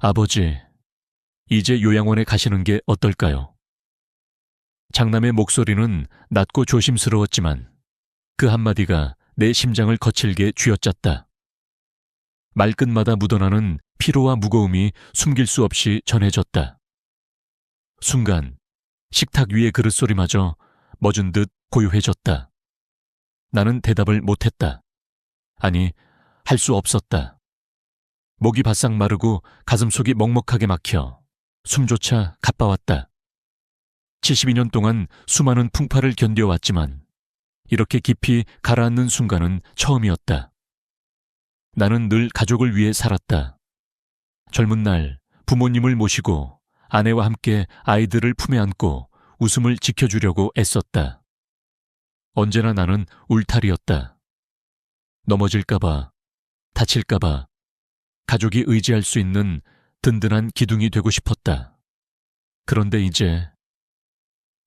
아버지, 이제 요양원에 가시는 게 어떨까요? 장남의 목소리는 낮고 조심스러웠지만 그 한마디가 내 심장을 거칠게 쥐어짰다. 말끝마다 묻어나는 피로와 무거움이 숨길 수 없이 전해졌다. 순간 식탁 위의 그릇소리마저 멎은 듯 고요해졌다. 나는 대답을 못했다. 아니, 할 수 없었다. 목이 바싹 마르고 가슴속이 먹먹하게 막혀 숨조차 가빠왔다. 72년 동안 수많은 풍파를 견뎌왔지만 이렇게 깊이 가라앉는 순간은 처음이었다. 나는 늘 가족을 위해 살았다. 젊은 날 부모님을 모시고 아내와 함께 아이들을 품에 안고 웃음을 지켜주려고 애썼다. 언제나 나는 울타리였다. 넘어질까봐, 다칠까봐 가족이 의지할 수 있는 든든한 기둥이 되고 싶었다. 그런데 이제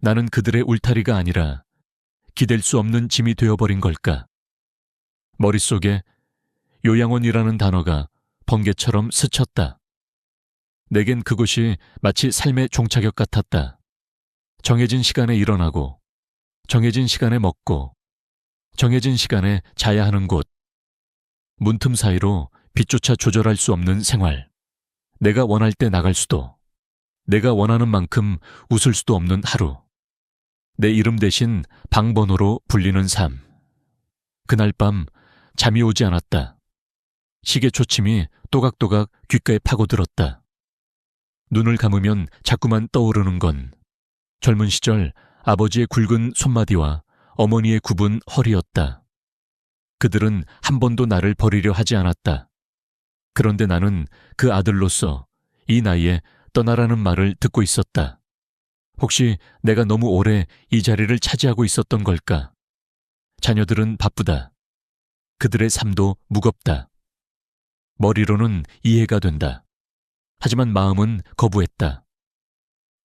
나는 그들의 울타리가 아니라 기댈 수 없는 짐이 되어버린 걸까? 머릿속에 요양원이라는 단어가 번개처럼 스쳤다. 내겐 그곳이 마치 삶의 종착역 같았다. 정해진 시간에 일어나고, 정해진 시간에 먹고, 정해진 시간에 자야 하는 곳. 문틈 사이로 빛조차 조절할 수 없는 생활. 내가 원할 때 나갈 수도, 내가 원하는 만큼 웃을 수도 없는 하루. 내 이름 대신 방번호로 불리는 삶. 그날 밤 잠이 오지 않았다. 시계 초침이 또각또각 귓가에 파고들었다. 눈을 감으면 자꾸만 떠오르는 건 젊은 시절 아버지의 굵은 손마디와 어머니의 굽은 허리였다. 그들은 한 번도 나를 버리려 하지 않았다. 그런데 나는 그 아들로서 이 나이에 떠나라는 말을 듣고 있었다. 혹시 내가 너무 오래 이 자리를 차지하고 있었던 걸까? 자녀들은 바쁘다. 그들의 삶도 무겁다. 머리로는 이해가 된다. 하지만 마음은 거부했다.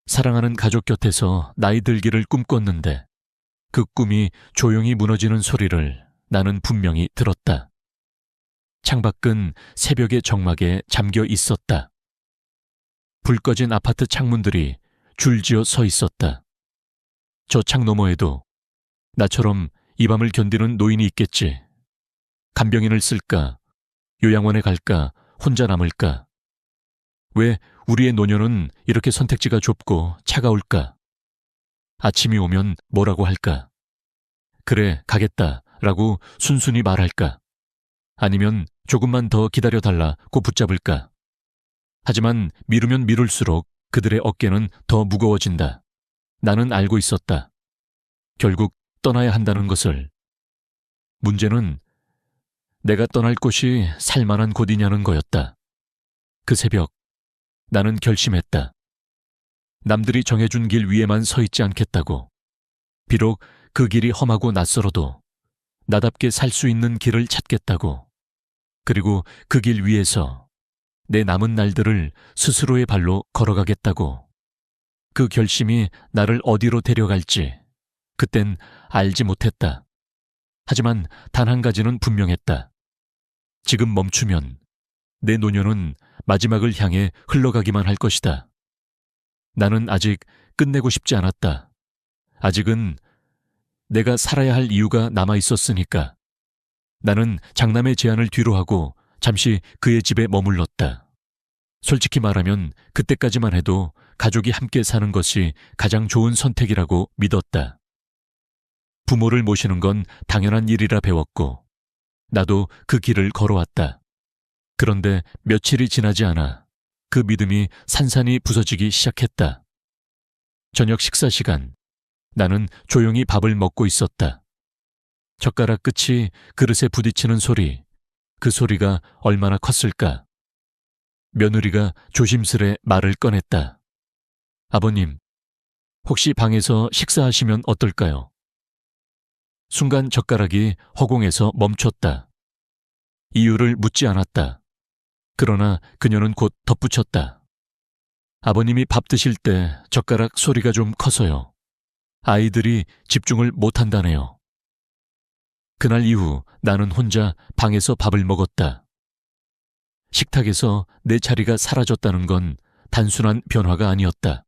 사랑하는 가족 곁에서 나이 들기를 꿈꿨는데 그 꿈이 조용히 무너지는 소리를 나는 분명히 들었다. 창밖은 새벽의 정막에 잠겨 있었다. 불 꺼진 아파트 창문들이 줄지어 서 있었다. 저 창 너머에도 나처럼 이 밤을 견디는 노인이 있겠지. 간병인을 쓸까? 요양원에 갈까? 혼자 남을까? 왜 우리의 노년은 이렇게 선택지가 좁고 차가울까? 아침이 오면 뭐라고 할까? 그래, 가겠다 라고 순순히 말할까? 아니면 조금만 더 기다려달라고 붙잡을까? 하지만 미루면 미룰수록 그들의 어깨는 더 무거워진다. 나는 알고 있었다. 결국 떠나야 한다는 것을. 문제는 내가 떠날 곳이 살만한 곳이냐는 거였다. 그 새벽 나는 결심했다. 남들이 정해준 길 위에만 서 있지 않겠다고. 비록 그 길이 험하고 낯설어도 나답게 살 수 있는 길을 찾겠다고. 그리고 그 길 위에서 내 남은 날들을 스스로의 발로 걸어가겠다고. 그 결심이 나를 어디로 데려갈지 그땐 알지 못했다. 하지만 단 한 가지는 분명했다. 지금 멈추면 내 노년은 마지막을 향해 흘러가기만 할 것이다. 나는 아직 끝내고 싶지 않았다. 아직은 내가 살아야 할 이유가 남아 있었으니까. 나는 장남의 제안을 뒤로하고 잠시 그의 집에 머물렀다. 솔직히 말하면 그때까지만 해도 가족이 함께 사는 것이 가장 좋은 선택이라고 믿었다. 부모를 모시는 건 당연한 일이라 배웠고 나도 그 길을 걸어왔다. 그런데 며칠이 지나지 않아 그 믿음이 산산이 부서지기 시작했다. 저녁 식사 시간, 나는 조용히 밥을 먹고 있었다. 젓가락 끝이 그릇에 부딪히는 소리, 그 소리가 얼마나 컸을까? 며느리가 조심스레 말을 꺼냈다. 아버님, 혹시 방에서 식사하시면 어떨까요? 순간 젓가락이 허공에서 멈췄다. 이유를 묻지 않았다. 그러나 그녀는 곧 덧붙였다. 아버님이 밥 드실 때 젓가락 소리가 좀 커서요. 아이들이 집중을 못한다네요. 그날 이후 나는 혼자 방에서 밥을 먹었다. 식탁에서 내 자리가 사라졌다는 건 단순한 변화가 아니었다.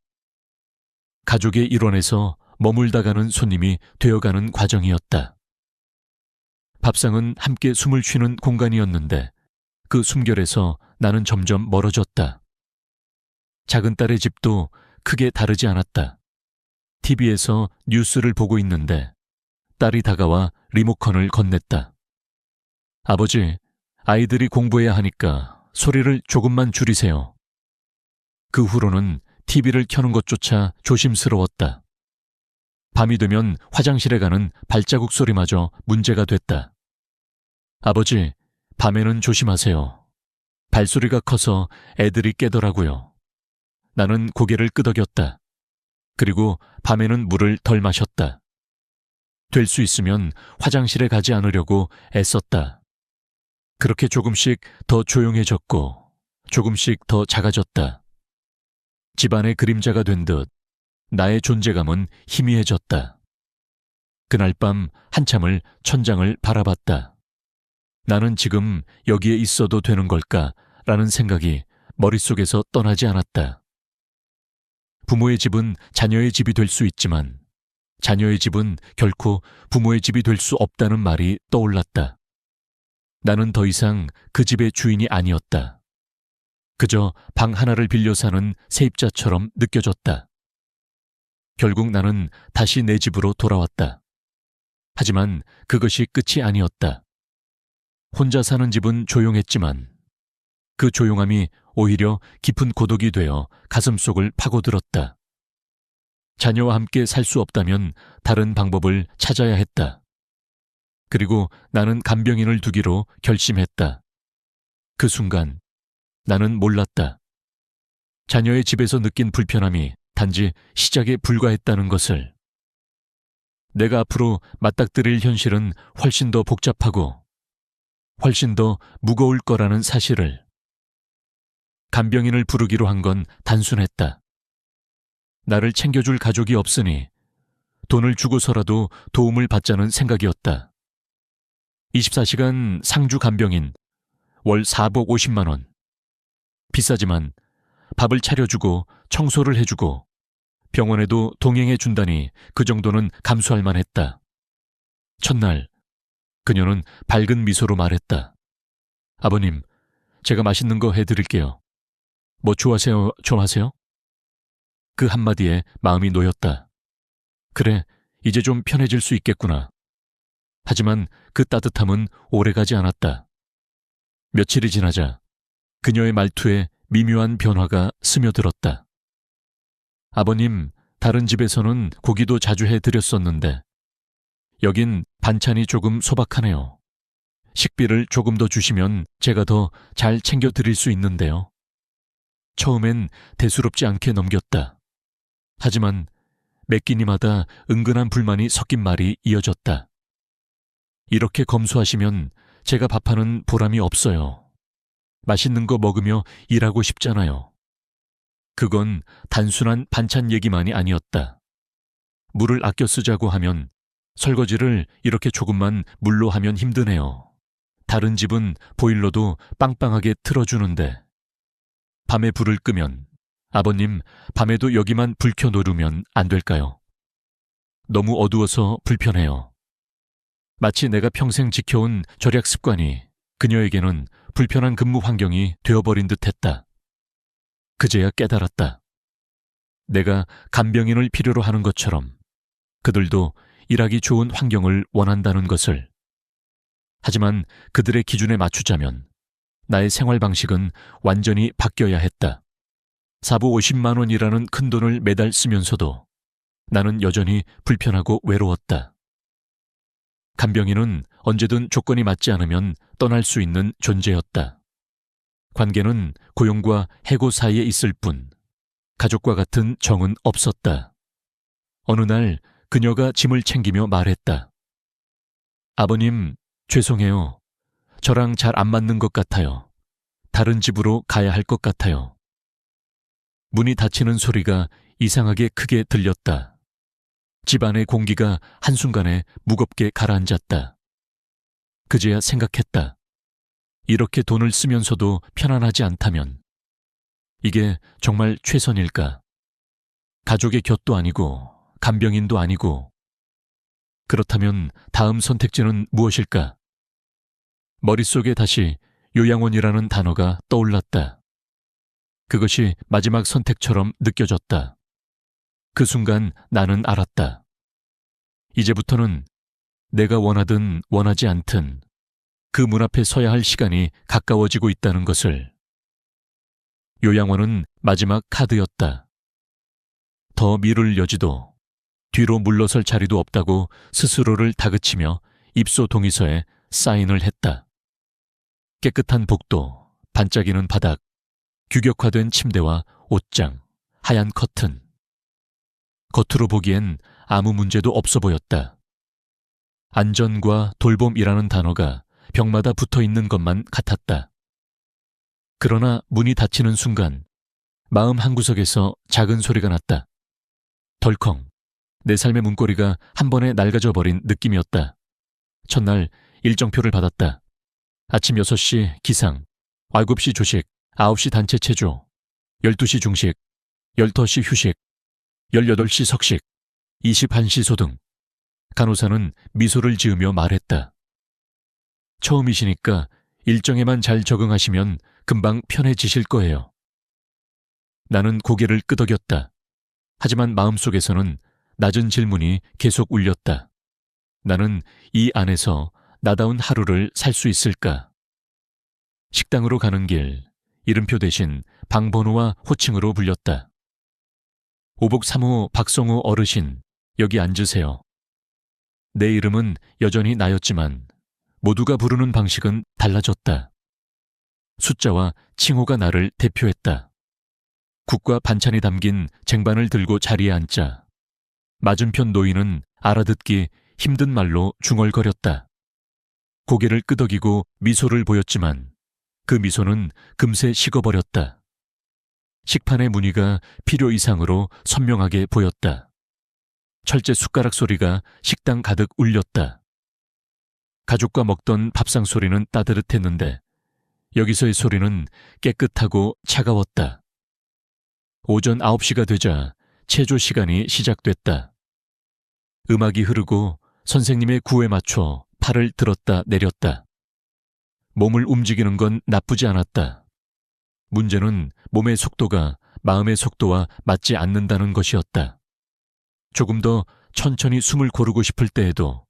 가족의 일원에서 머물다가는 손님이 되어가는 과정이었다. 밥상은 함께 숨을 쉬는 공간이었는데 그 숨결에서 나는 점점 멀어졌다. 작은 딸의 집도 크게 다르지 않았다. TV에서 뉴스를 보고 있는데 딸이 다가와 리모컨을 건넸다. 아버지, 아이들이 공부해야 하니까 소리를 조금만 줄이세요. 그 후로는 TV를 켜는 것조차 조심스러웠다. 밤이 되면 화장실에 가는 발자국 소리마저 문제가 됐다. 아버지, 밤에는 조심하세요. 발소리가 커서 애들이 깨더라고요. 나는 고개를 끄덕였다. 그리고 밤에는 물을 덜 마셨다. 될 수 있으면 화장실에 가지 않으려고 애썼다. 그렇게 조금씩 더 조용해졌고 조금씩 더 작아졌다. 집안의 그림자가 된 듯 나의 존재감은 희미해졌다. 그날 밤 한참을 천장을 바라봤다. 나는 지금 여기에 있어도 되는 걸까라는 생각이 머릿속에서 떠나지 않았다. 부모의 집은 자녀의 집이 될 수 있지만 자녀의 집은 결코 부모의 집이 될 수 없다는 말이 떠올랐다. 나는 더 이상 그 집의 주인이 아니었다. 그저 방 하나를 빌려 사는 세입자처럼 느껴졌다. 결국 나는 다시 내 집으로 돌아왔다. 하지만 그것이 끝이 아니었다. 혼자 사는 집은 조용했지만 그 조용함이 오히려 깊은 고독이 되어 가슴속을 파고들었다. 자녀와 함께 살 수 없다면 다른 방법을 찾아야 했다. 그리고 나는 간병인을 두기로 결심했다. 그 순간 나는 몰랐다. 자녀의 집에서 느낀 불편함이 단지 시작에 불과했다는 것을. 내가 앞으로 맞닥뜨릴 현실은 훨씬 더 복잡하고 훨씬 더 무거울 거라는 사실을. 간병인을 부르기로 한 건 단순했다. 나를 챙겨줄 가족이 없으니 돈을 주고서라도 도움을 받자는 생각이었다. 24시간 상주 간병인, 월 4복 50만 원. 비싸지만 밥을 차려주고 청소를 해주고 병원에도 동행해 준다니 그 정도는 감수할 만했다. 첫날 그녀는 밝은 미소로 말했다. 아버님, 제가 맛있는 거 해드릴게요. 뭐 좋아하세요? 그 한마디에 마음이 놓였다. 그래, 이제 좀 편해질 수 있겠구나. 하지만 그 따뜻함은 오래가지 않았다. 며칠이 지나자 그녀의 말투에 미묘한 변화가 스며들었다. 아버님, 다른 집에서는 고기도 자주 해드렸었는데 여긴 반찬이 조금 소박하네요. 식비를 조금 더 주시면 제가 더 잘 챙겨드릴 수 있는데요. 처음엔 대수롭지 않게 넘겼다. 하지만 매 끼니마다 은근한 불만이 섞인 말이 이어졌다. 이렇게 검소하시면 제가 밥하는 보람이 없어요. 맛있는 거 먹으며 일하고 싶잖아요. 그건 단순한 반찬 얘기만이 아니었다. 물을 아껴 쓰자고 하면 설거지를 이렇게 조금만 물로 하면 힘드네요. 다른 집은 보일러도 빵빵하게 틀어주는데 밤에 불을 끄면 아버님, 밤에도 여기만 불 켜놓으면 안 될까요? 너무 어두워서 불편해요. 마치 내가 평생 지켜온 절약 습관이 그녀에게는 불편한 근무 환경이 되어버린 듯했다. 그제야 깨달았다. 내가 간병인을 필요로 하는 것처럼 그들도 일하기 좋은 환경을 원한다는 것을. 하지만 그들의 기준에 맞추자면 나의 생활 방식은 완전히 바뀌어야 했다. 사부 50만 원이라는 큰 돈을 매달 쓰면서도 나는 여전히 불편하고 외로웠다. 간병인은 언제든 조건이 맞지 않으면 떠날 수 있는 존재였다. 관계는 고용과 해고 사이에 있을 뿐 가족과 같은 정은 없었다. 어느 날 그녀가 짐을 챙기며 말했다. 아버님, 죄송해요. 저랑 잘 안 맞는 것 같아요. 다른 집으로 가야 할 것 같아요. 문이 닫히는 소리가 이상하게 크게 들렸다. 집안의 공기가 한순간에 무겁게 가라앉았다. 그제야 생각했다. 이렇게 돈을 쓰면서도 편안하지 않다면 이게 정말 최선일까? 가족의 곁도 아니고 간병인도 아니고 그렇다면 다음 선택지는 무엇일까? 머릿속에 다시 요양원이라는 단어가 떠올랐다. 그것이 마지막 선택처럼 느껴졌다. 그 순간 나는 알았다. 이제부터는 내가 원하든 원하지 않든 그 문 앞에 서야 할 시간이 가까워지고 있다는 것을. 요양원은 마지막 카드였다. 더 미룰 여지도, 뒤로 물러설 자리도 없다고 스스로를 다그치며 입소 동의서에 사인을 했다. 깨끗한 복도, 반짝이는 바닥, 규격화된 침대와 옷장, 하얀 커튼. 겉으로 보기엔 아무 문제도 없어 보였다. 안전과 돌봄이라는 단어가 벽마다 붙어 있는 것만 같았다. 그러나 문이 닫히는 순간 마음 한구석에서 작은 소리가 났다. 덜컹. 내 삶의 문고리가 한 번에 낡아져 버린 느낌이었다. 첫날 일정표를 받았다. 아침 6시 기상, 9시 조식, 9시 단체 체조, 12시 중식, 15시 휴식, 18시 석식, 21시 소등. 간호사는 미소를 지으며 말했다. 처음이시니까 일정에만 잘 적응하시면 금방 편해지실 거예요. 나는 고개를 끄덕였다. 하지만 마음속에서는 낮은 질문이 계속 울렸다. 나는 이 안에서 나다운 하루를 살 수 있을까? 식당으로 가는 길, 이름표 대신 방번호와 호칭으로 불렸다. 오복 3호 박성우 어르신, 여기 앉으세요. 내 이름은 여전히 나였지만 모두가 부르는 방식은 달라졌다. 숫자와 칭호가 나를 대표했다. 국과 반찬이 담긴 쟁반을 들고 자리에 앉자 맞은편 노인은 알아듣기 힘든 말로 중얼거렸다. 고개를 끄덕이고 미소를 보였지만 그 미소는 금세 식어버렸다. 식판의 무늬가 필요 이상으로 선명하게 보였다. 철제 숟가락 소리가 식당 가득 울렸다. 가족과 먹던 밥상 소리는 따뜻했는데 여기서의 소리는 깨끗하고 차가웠다. 오전 9시가 되자 체조 시간이 시작됐다. 음악이 흐르고 선생님의 구에 맞춰 팔을 들었다 내렸다. 몸을 움직이는 건 나쁘지 않았다. 문제는 몸의 속도가 마음의 속도와 맞지 않는다는 것이었다. 조금 더 천천히 숨을 고르고 싶을 때에도,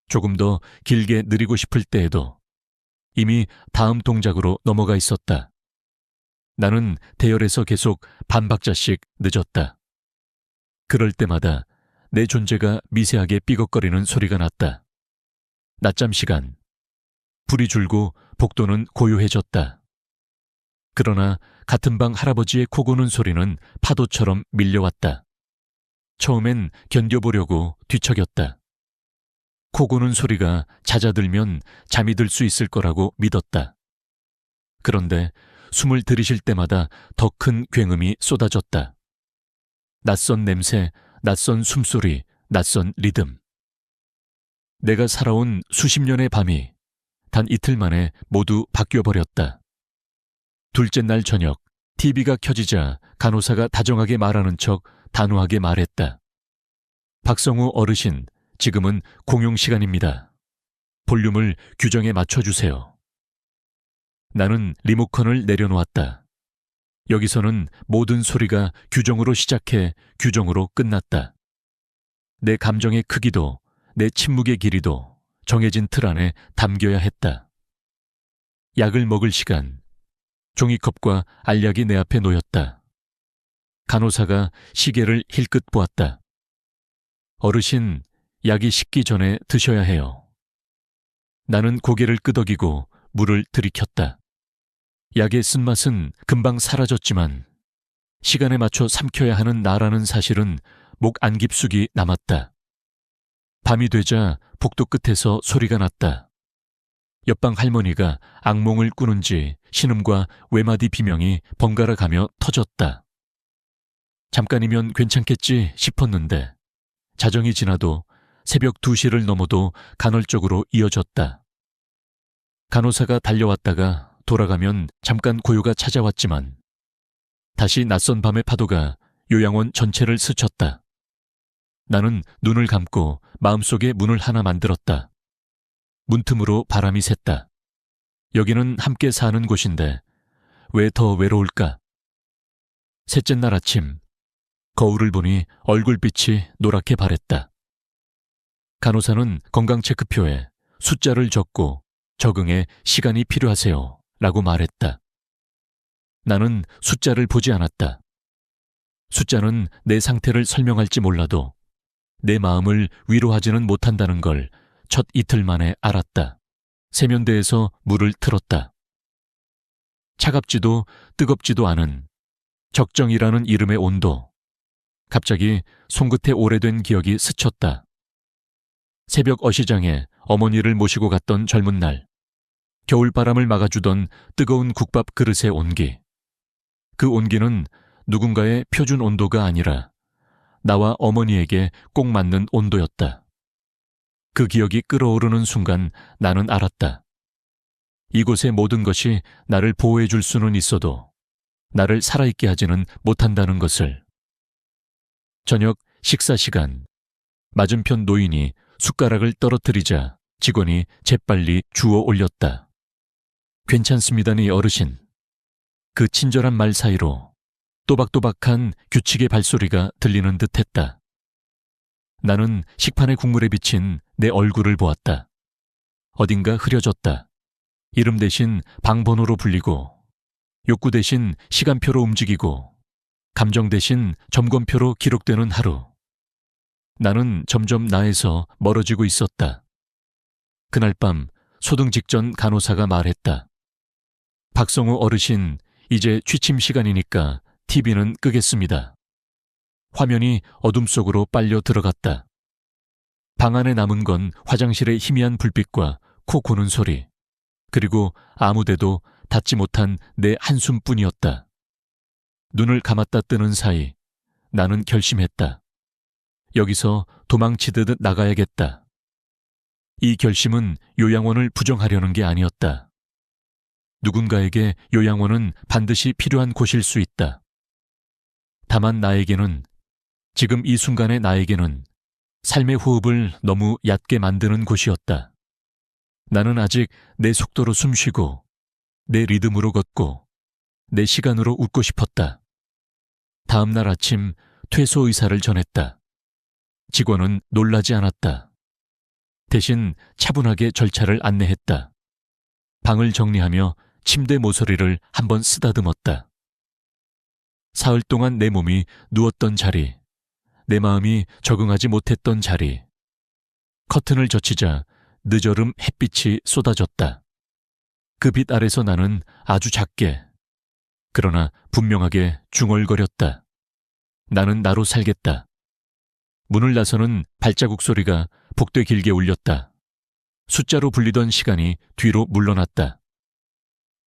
조금 더 길게 느리고 싶을 때에도 이미 다음 동작으로 넘어가 있었다. 나는 대열에서 계속 반 박자씩 늦었다. 그럴 때마다 내 존재가 미세하게 삐걱거리는 소리가 났다. 낮잠 시간. 불이 줄고 복도는 고요해졌다. 그러나 같은 방 할아버지의 코 고는 소리는 파도처럼 밀려왔다. 처음엔 견뎌보려고 뒤척였다. 코 고는 소리가 잦아들면 잠이 들 수 있을 거라고 믿었다. 그런데 숨을 들이쉴 때마다 더 큰 굉음이 쏟아졌다. 낯선 냄새, 낯선 숨소리, 낯선 리듬. 내가 살아온 수십 년의 밤이 단 이틀 만에 모두 바뀌어버렸다. 둘째 날 저녁, TV가 켜지자 간호사가 다정하게 말하는 척 단호하게 말했다. 박성우 어르신, 지금은 공용 시간입니다. 볼륨을 규정에 맞춰주세요. 나는 리모컨을 내려놓았다. 여기서는 모든 소리가 규정으로 시작해 규정으로 끝났다. 내 감정의 크기도, 내 침묵의 길이도 정해진 틀 안에 담겨야 했다. 약을 먹을 시간. 종이컵과 알약이 내 앞에 놓였다. 간호사가 시계를 힐끗 보았다. 어르신, 약이 식기 전에 드셔야 해요. 나는 고개를 끄덕이고 물을 들이켰다. 약의 쓴맛은 금방 사라졌지만 시간에 맞춰 삼켜야 하는 나라는 사실은 목 안깊숙이 남았다. 밤이 되자 복도 끝에서 소리가 났다. 옆방 할머니가 악몽을 꾸는지 신음과 외마디 비명이 번갈아 가며 터졌다. 잠깐이면 괜찮겠지 싶었는데 자정이 지나도 새벽 2시를 넘어도 간헐적으로 이어졌다. 간호사가 달려왔다가 돌아가면 잠깐 고요가 찾아왔지만 다시 낯선 밤의 파도가 요양원 전체를 스쳤다. 나는 눈을 감고 마음속에 문을 하나 만들었다. 문틈으로 바람이 샜다. 여기는 함께 사는 곳인데 왜 더 외로울까? 셋째 날 아침, 거울을 보니 얼굴빛이 노랗게 바랬다. 간호사는 건강체크표에 숫자를 적고 적응에 시간이 필요하세요 라고 말했다. 나는 숫자를 보지 않았다. 숫자는 내 상태를 설명할지 몰라도 내 마음을 위로하지는 못한다는 걸 첫 이틀 만에 알았다. 세면대에서 물을 틀었다. 차갑지도 뜨겁지도 않은 적정이라는 이름의 온도. 갑자기 손끝에 오래된 기억이 스쳤다. 새벽 어시장에 어머니를 모시고 갔던 젊은 날, 겨울바람을 막아주던 뜨거운 국밥 그릇의 온기. 그 온기는 누군가의 표준 온도가 아니라 나와 어머니에게 꼭 맞는 온도였다. 그 기억이 끓어오르는 순간 나는 알았다. 이곳의 모든 것이 나를 보호해 줄 수는 있어도 나를 살아있게 하지는 못한다는 것을. 저녁 식사 시간, 맞은편 노인이 숟가락을 떨어뜨리자 직원이 재빨리 주워 올렸다. 괜찮습니다니 어르신. 그 친절한 말 사이로 또박또박한 규칙의 발소리가 들리는 듯했다. 나는 식판의 국물에 비친 내 얼굴을 보았다. 어딘가 흐려졌다. 이름 대신 방번호로 불리고, 욕구 대신 시간표로 움직이고, 감정 대신 점검표로 기록되는 하루. 나는 점점 나에서 멀어지고 있었다. 그날 밤 소등 직전 간호사가 말했다. 박성우 어르신, 이제 취침 시간이니까 TV는 끄겠습니다. 화면이 어둠 속으로 빨려 들어갔다. 방 안에 남은 건 화장실의 희미한 불빛과 코 고는 소리, 그리고 아무데도 닿지 못한 내 한숨뿐이었다. 눈을 감았다 뜨는 사이 나는 결심했다. 여기서 도망치듯 나가야겠다. 이 결심은 요양원을 부정하려는 게 아니었다. 누군가에게 요양원은 반드시 필요한 곳일 수 있다. 다만 나에게는, 지금 이 순간의 나에게는 삶의 호흡을 너무 얕게 만드는 곳이었다. 나는 아직 내 속도로 숨쉬고 내 리듬으로 걷고 내 시간으로 웃고 싶었다. 다음 날 아침 퇴소 의사를 전했다. 직원은 놀라지 않았다. 대신 차분하게 절차를 안내했다. 방을 정리하며 침대 모서리를 한번 쓰다듬었다. 사흘 동안 내 몸이 누웠던 자리, 내 마음이 적응하지 못했던 자리. 커튼을 젖히자 늦어름 햇빛이 쏟아졌다. 그 빛 아래서 나는 아주 작게, 그러나 분명하게 중얼거렸다. 나는 나로 살겠다. 문을 나서는 발자국 소리가 복되 길게 울렸다. 숫자로 불리던 시간이 뒤로 물러났다.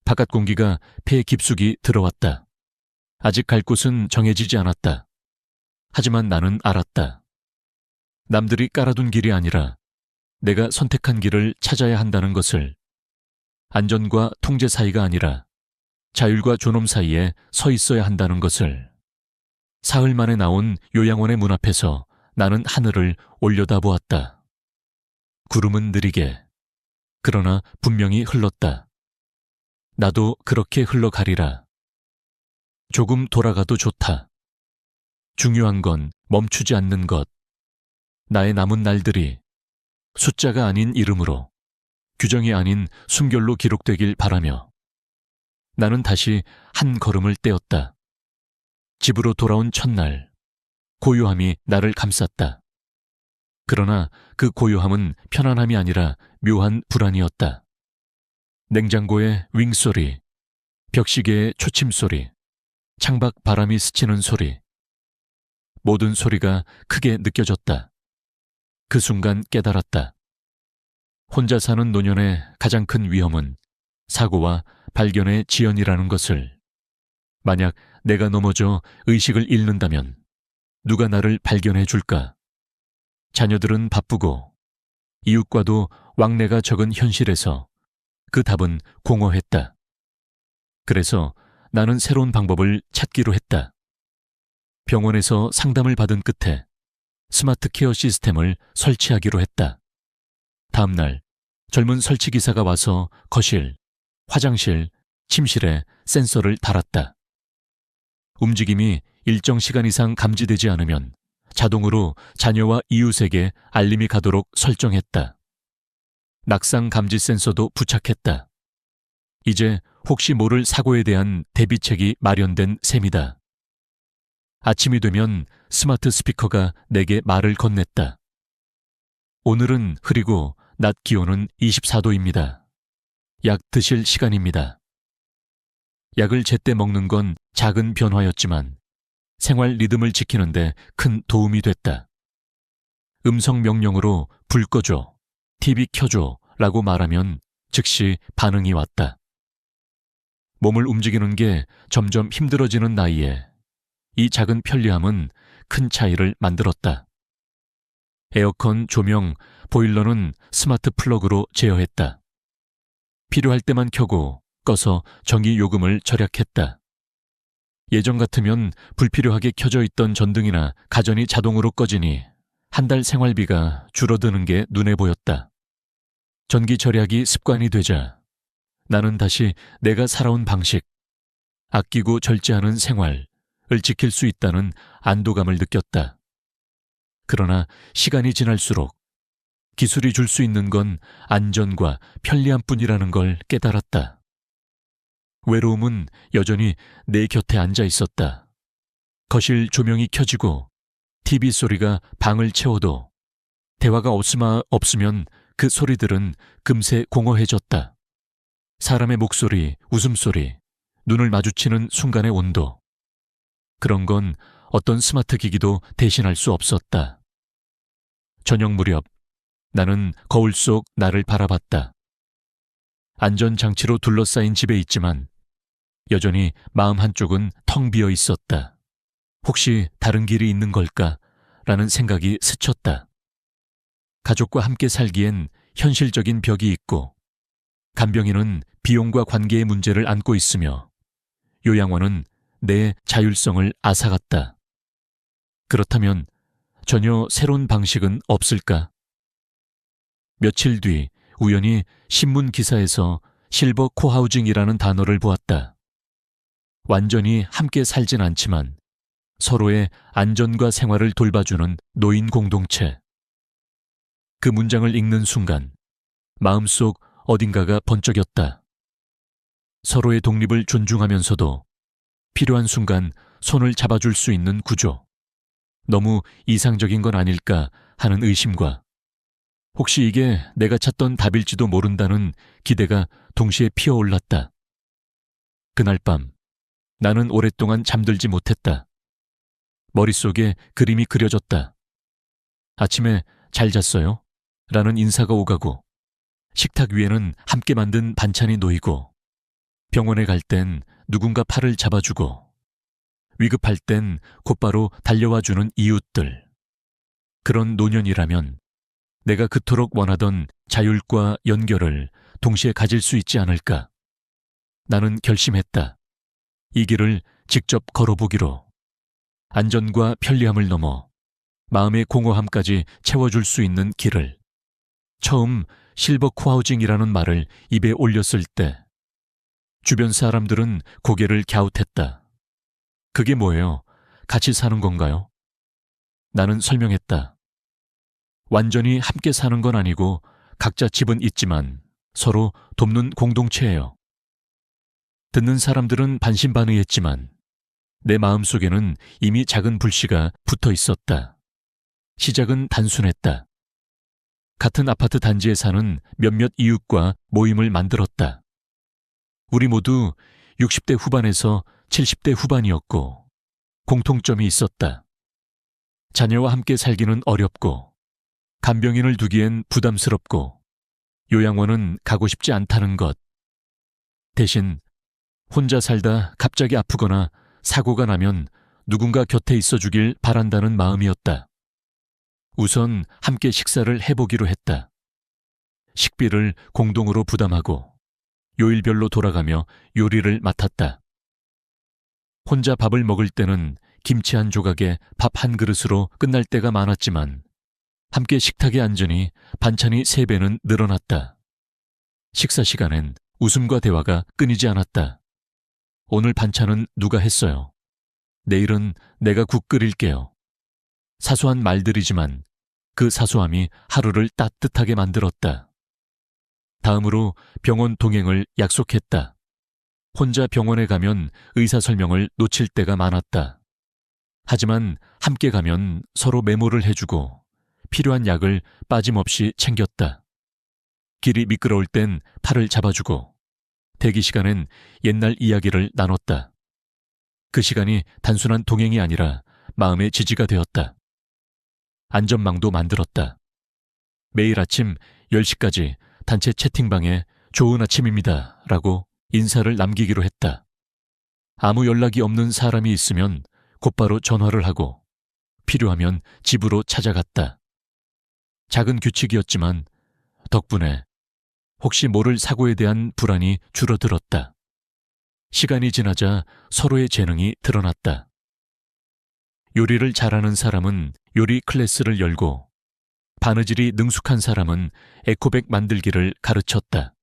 바깥 공기가 폐 깊숙이 들어왔다. 아직 갈 곳은 정해지지 않았다. 하지만 나는 알았다. 남들이 깔아둔 길이 아니라 내가 선택한 길을 찾아야 한다는 것을. 안전과 통제 사이가 아니라 자율과 존엄 사이에 서 있어야 한다는 것을. 사흘 만에 나온 요양원의 문 앞에서 나는 하늘을 올려다보았다. 구름은 느리게, 그러나 분명히 흘렀다. 나도 그렇게 흘러가리라. 조금 돌아가도 좋다. 중요한 건 멈추지 않는 것. 나의 남은 날들이 숫자가 아닌 이름으로, 규정이 아닌 숨결로 기록되길 바라며. 나는 다시 한 걸음을 떼었다. 집으로 돌아온 첫날, 고요함이 나를 감쌌다. 그러나 그 고요함은 편안함이 아니라 묘한 불안이었다. 냉장고의 윙소리, 벽시계의 초침소리, 창밖 바람이 스치는 소리. 모든 소리가 크게 느껴졌다. 그 순간 깨달았다. 혼자 사는 노년의 가장 큰 위험은 사고와 발견의 지연이라는 것을. 만약 내가 넘어져 의식을 잃는다면 누가 나를 발견해 줄까? 자녀들은 바쁘고 이웃과도 왕래가 적은 현실에서 그 답은 공허했다. 그래서 나는 새로운 방법을 찾기로 했다. 병원에서 상담을 받은 끝에 스마트 케어 시스템을 설치하기로 했다. 다음 날 젊은 설치기사가 와서 거실, 화장실, 침실에 센서를 달았다. 움직임이 일정 시간 이상 감지되지 않으면 자동으로 자녀와 이웃에게 알림이 가도록 설정했다. 낙상 감지 센서도 부착했다. 이제 혹시 모를 사고에 대한 대비책이 마련된 셈이다. 아침이 되면 스마트 스피커가 내게 말을 건넸다. 오늘은 흐리고 낮 기온은 24도입니다. 약 드실 시간입니다. 약을 제때 먹는 건 작은 변화였지만 생활 리듬을 지키는데 큰 도움이 됐다. 음성 명령으로 불 꺼줘, TV 켜줘 라고 말하면 즉시 반응이 왔다. 몸을 움직이는 게 점점 힘들어지는 나이에 이 작은 편리함은 큰 차이를 만들었다. 에어컨, 조명, 보일러는 스마트 플러그로 제어했다. 필요할 때만 켜고 꺼서 전기 요금을 절약했다. 예전 같으면 불필요하게 켜져 있던 전등이나 가전이 자동으로 꺼지니 한 달 생활비가 줄어드는 게 눈에 보였다. 전기 절약이 습관이 되자 나는 다시 내가 살아온 방식, 아끼고 절제하는 생활을 지킬 수 있다는 안도감을 느꼈다. 그러나 시간이 지날수록 기술이 줄 수 있는 건 안전과 편리함뿐이라는 걸 깨달았다. 외로움은 여전히 내 곁에 앉아 있었다. 거실 조명이 켜지고 TV 소리가 방을 채워도 대화가 없으면 그 소리들은 금세 공허해졌다. 사람의 목소리, 웃음소리, 눈을 마주치는 순간의 온도. 그런 건 어떤 스마트 기기도 대신할 수 없었다. 저녁 무렵 나는 거울 속 나를 바라봤다. 안전장치로 둘러싸인 집에 있지만 여전히 마음 한쪽은 텅 비어 있었다. 혹시 다른 길이 있는 걸까? 라는 생각이 스쳤다. 가족과 함께 살기엔 현실적인 벽이 있고 간병인은 비용과 관계의 문제를 안고 있으며 요양원은 내 자율성을 앗아갔다. 그렇다면 전혀 새로운 방식은 없을까? 며칠 뒤 우연히 신문 기사에서 실버 코하우징이라는 단어를 보았다. 완전히 함께 살진 않지만 서로의 안전과 생활을 돌봐주는 노인 공동체. 그 문장을 읽는 순간 마음속 어딘가가 번쩍였다. 서로의 독립을 존중하면서도 필요한 순간 손을 잡아줄 수 있는 구조. 너무 이상적인 건 아닐까 하는 의심과 혹시 이게 내가 찾던 답일지도 모른다는 기대가 동시에 피어올랐다. 그날 밤 나는 오랫동안 잠들지 못했다. 머릿속에 그림이 그려졌다. 아침에 잘 잤어요? 라는 인사가 오가고 식탁 위에는 함께 만든 반찬이 놓이고 병원에 갈 땐 누군가 팔을 잡아주고 위급할 땐 곧바로 달려와주는 이웃들. 그런 노년이라면 내가 그토록 원하던 자율과 연결을 동시에 가질 수 있지 않을까. 나는 결심했다. 이 길을 직접 걸어보기로. 안전과 편리함을 넘어 마음의 공허함까지 채워줄 수 있는 길을. 처음 실버 코하우징이라는 말을 입에 올렸을 때 주변 사람들은 고개를 갸웃했다. 그게 뭐예요? 같이 사는 건가요? 나는 설명했다. 완전히 함께 사는 건 아니고 각자 집은 있지만 서로 돕는 공동체예요. 듣는 사람들은 반신반의했지만 내 마음속에는 이미 작은 불씨가 붙어 있었다. 시작은 단순했다. 같은 아파트 단지에 사는 몇몇 이웃과 모임을 만들었다. 우리 모두 60대 후반에서 70대 후반이었고 공통점이 있었다. 자녀와 함께 살기는 어렵고 간병인을 두기엔 부담스럽고 요양원은 가고 싶지 않다는 것. 대신 혼자 살다 갑자기 아프거나 사고가 나면 누군가 곁에 있어주길 바란다는 마음이었다. 우선 함께 식사를 해보기로 했다. 식비를 공동으로 부담하고 요일별로 돌아가며 요리를 맡았다. 혼자 밥을 먹을 때는 김치 한 조각에 밥 한 그릇으로 끝날 때가 많았지만 함께 식탁에 앉으니 반찬이 3배는 늘어났다. 식사 시간엔 웃음과 대화가 끊이지 않았다. 오늘 반찬은 누가 했어요? 내일은 내가 국 끓일게요. 사소한 말들이지만 그 사소함이 하루를 따뜻하게 만들었다. 다음으로 병원 동행을 약속했다. 혼자 병원에 가면 의사 설명을 놓칠 때가 많았다. 하지만 함께 가면 서로 메모를 해주고 필요한 약을 빠짐없이 챙겼다. 길이 미끄러울 땐 팔을 잡아주고 대기 시간엔 옛날 이야기를 나눴다. 그 시간이 단순한 동행이 아니라 마음의 지지가 되었다. 안전망도 만들었다. 매일 아침 10시까지 단체 채팅방에 좋은 아침입니다 라고 인사를 남기기로 했다. 아무 연락이 없는 사람이 있으면 곧바로 전화를 하고 필요하면 집으로 찾아갔다. 작은 규칙이었지만 덕분에 혹시 모를 사고에 대한 불안이 줄어들었다. 시간이 지나자 서로의 재능이 드러났다. 요리를 잘하는 사람은 요리 클래스를 열고 바느질이 능숙한 사람은 에코백 만들기를 가르쳤다.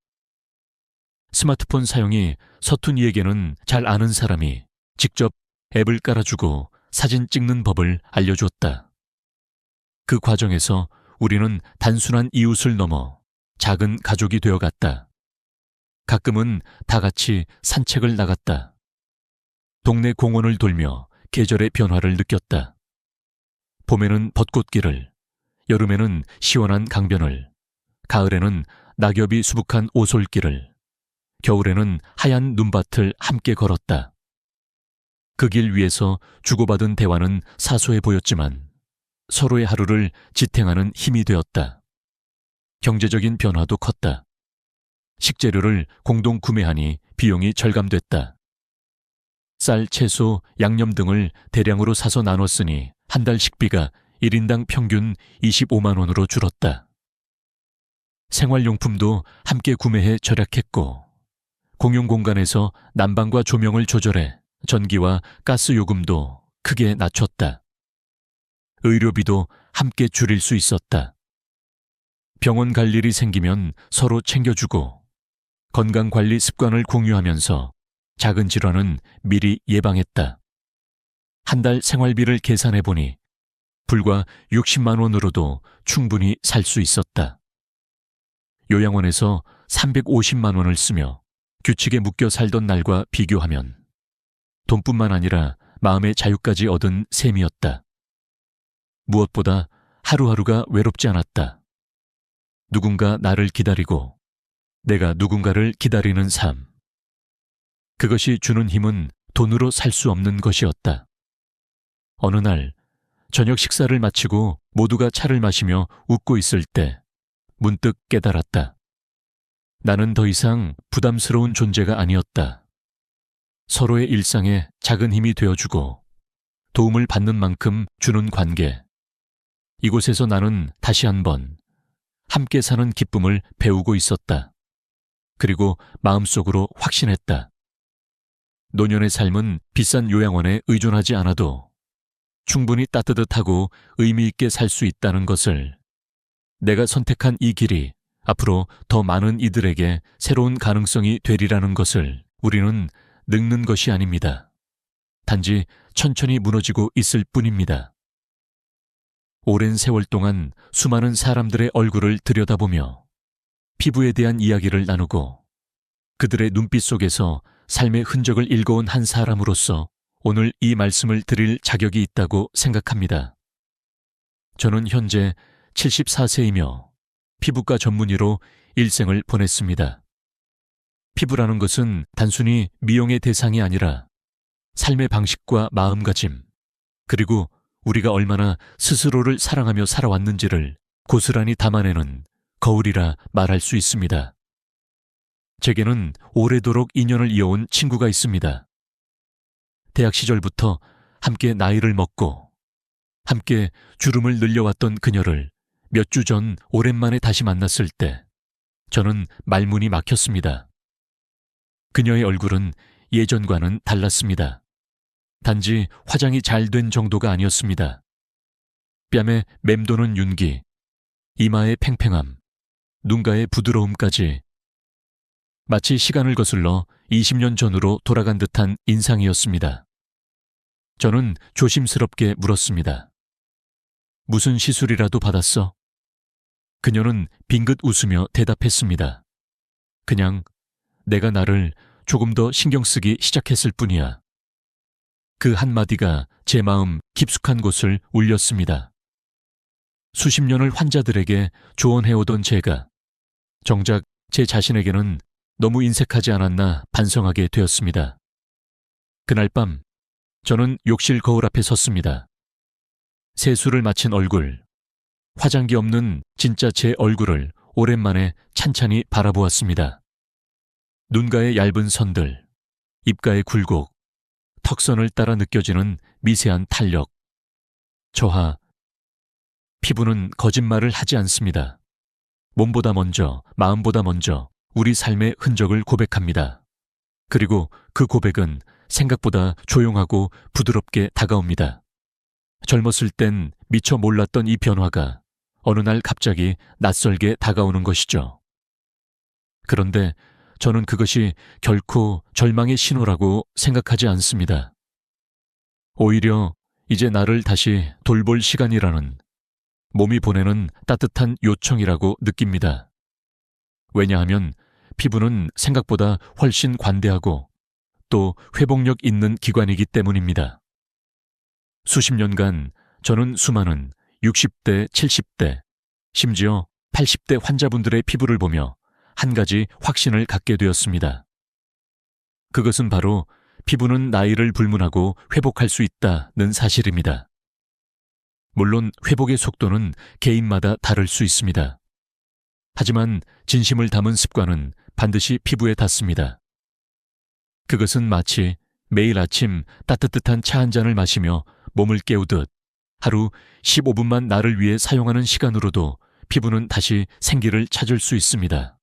스마트폰 사용이 서툰 이에게는 잘 아는 사람이 직접 앱을 깔아주고 사진 찍는 법을 알려줬다. 그 과정에서 우리는 단순한 이웃을 넘어 작은 가족이 되어갔다. 가끔은 다 같이 산책을 나갔다. 동네 공원을 돌며 계절의 변화를 느꼈다. 봄에는 벚꽃길을, 여름에는 시원한 강변을, 가을에는 낙엽이 수북한 오솔길을, 겨울에는 하얀 눈밭을 함께 걸었다. 그 길 위에서 주고받은 대화는 사소해 보였지만 서로의 하루를 지탱하는 힘이 되었다. 경제적인 변화도 컸다. 식재료를 공동 구매하니 비용이 절감됐다. 쌀, 채소, 양념 등을 대량으로 사서 나눴으니 한 달 식비가 1인당 평균 25만 원으로 줄었다. 생활용품도 함께 구매해 절약했고 공용 공간에서 난방과 조명을 조절해 전기와 가스 요금도 크게 낮췄다. 의료비도 함께 줄일 수 있었다. 병원 갈 일이 생기면 서로 챙겨주고 건강관리 습관을 공유하면서 작은 질환은 미리 예방했다. 한 달 생활비를 계산해보니 불과 60만 원으로도 충분히 살 수 있었다. 요양원에서 350만 원을 쓰며 규칙에 묶여 살던 날과 비교하면 돈뿐만 아니라 마음의 자유까지 얻은 셈이었다. 무엇보다 하루하루가 외롭지 않았다. 누군가 나를 기다리고 내가 누군가를 기다리는 삶. 그것이 주는 힘은 돈으로 살 수 없는 것이었다. 어느 날 저녁 식사를 마치고 모두가 차를 마시며 웃고 있을 때 문득 깨달았다. 나는 더 이상 부담스러운 존재가 아니었다. 서로의 일상에 작은 힘이 되어주고 도움을 받는 만큼 주는 관계. 이곳에서 나는 다시 한번 함께 사는 기쁨을 배우고 있었다. 그리고 마음속으로 확신했다. 노년의 삶은 비싼 요양원에 의존하지 않아도 충분히 따뜻하고 의미 있게 살 수 있다는 것을, 내가 선택한 이 길이 앞으로 더 많은 이들에게 새로운 가능성이 되리라는 것을 우리는 늙는 것이 아닙니다. 단지 천천히 무너지고 있을 뿐입니다. 오랜 세월 동안 수많은 사람들의 얼굴을 들여다보며 피부에 대한 이야기를 나누고 그들의 눈빛 속에서 삶의 흔적을 읽어온 한 사람으로서 오늘 이 말씀을 드릴 자격이 있다고 생각합니다. 저는 현재 74세이며 피부과 전문의로 일생을 보냈습니다. 피부라는 것은 단순히 미용의 대상이 아니라 삶의 방식과 마음가짐, 그리고 우리가 얼마나 스스로를 사랑하며 살아왔는지를 고스란히 담아내는 거울이라 말할 수 있습니다. 제게는 오래도록 인연을 이어온 친구가 있습니다. 대학 시절부터 함께 나이를 먹고 함께 주름을 늘려왔던 그녀를 몇 주 전 오랜만에 다시 만났을 때 저는 말문이 막혔습니다. 그녀의 얼굴은 예전과는 달랐습니다. 단지 화장이 잘 된 정도가 아니었습니다. 뺨에 맴도는 윤기, 이마의 팽팽함, 눈가의 부드러움까지 마치 시간을 거슬러 20년 전으로 돌아간 듯한 인상이었습니다. 저는 조심스럽게 물었습니다. 무슨 시술이라도 받았어? 그녀는 빙긋 웃으며 대답했습니다. 그냥 내가 나를 조금 더 신경 쓰기 시작했을 뿐이야. 그 한마디가 제 마음 깊숙한 곳을 울렸습니다. 수십 년을 환자들에게 조언해오던 제가 정작 제 자신에게는 너무 인색하지 않았나 반성하게 되었습니다. 그날 밤 저는 욕실 거울 앞에 섰습니다. 세수를 마친 얼굴, 화장기 없는 진짜 제 얼굴을 오랜만에 찬찬히 바라보았습니다. 눈가의 얇은 선들, 입가의 굴곡, 턱선을 따라 느껴지는 미세한 탄력. 저하, 피부는 거짓말을 하지 않습니다. 몸보다 먼저, 마음보다 먼저 우리 삶의 흔적을 고백합니다. 그리고 그 고백은 생각보다 조용하고 부드럽게 다가옵니다. 젊었을 땐 미처 몰랐던 이 변화가 어느 날 갑자기 낯설게 다가오는 것이죠. 그런데 저는 그것이 결코 절망의 신호라고 생각하지 않습니다. 오히려 이제 나를 다시 돌볼 시간이라는 몸이 보내는 따뜻한 요청이라고 느낍니다. 왜냐하면 피부는 생각보다 훨씬 관대하고 또 회복력 있는 기관이기 때문입니다. 수십 년간 저는 수많은 60대, 70대, 심지어 80대 환자분들의 피부를 보며 한 가지 확신을 갖게 되었습니다. 그것은 바로 피부는 나이를 불문하고 회복할 수 있다는 사실입니다. 물론 회복의 속도는 개인마다 다를 수 있습니다. 하지만 진심을 담은 습관은 반드시 피부에 닿습니다. 그것은 마치 매일 아침 따뜻한 차 한 잔을 마시며 몸을 깨우듯 하루 15분만 나를 위해 사용하는 시간으로도 피부는 다시 생기를 찾을 수 있습니다.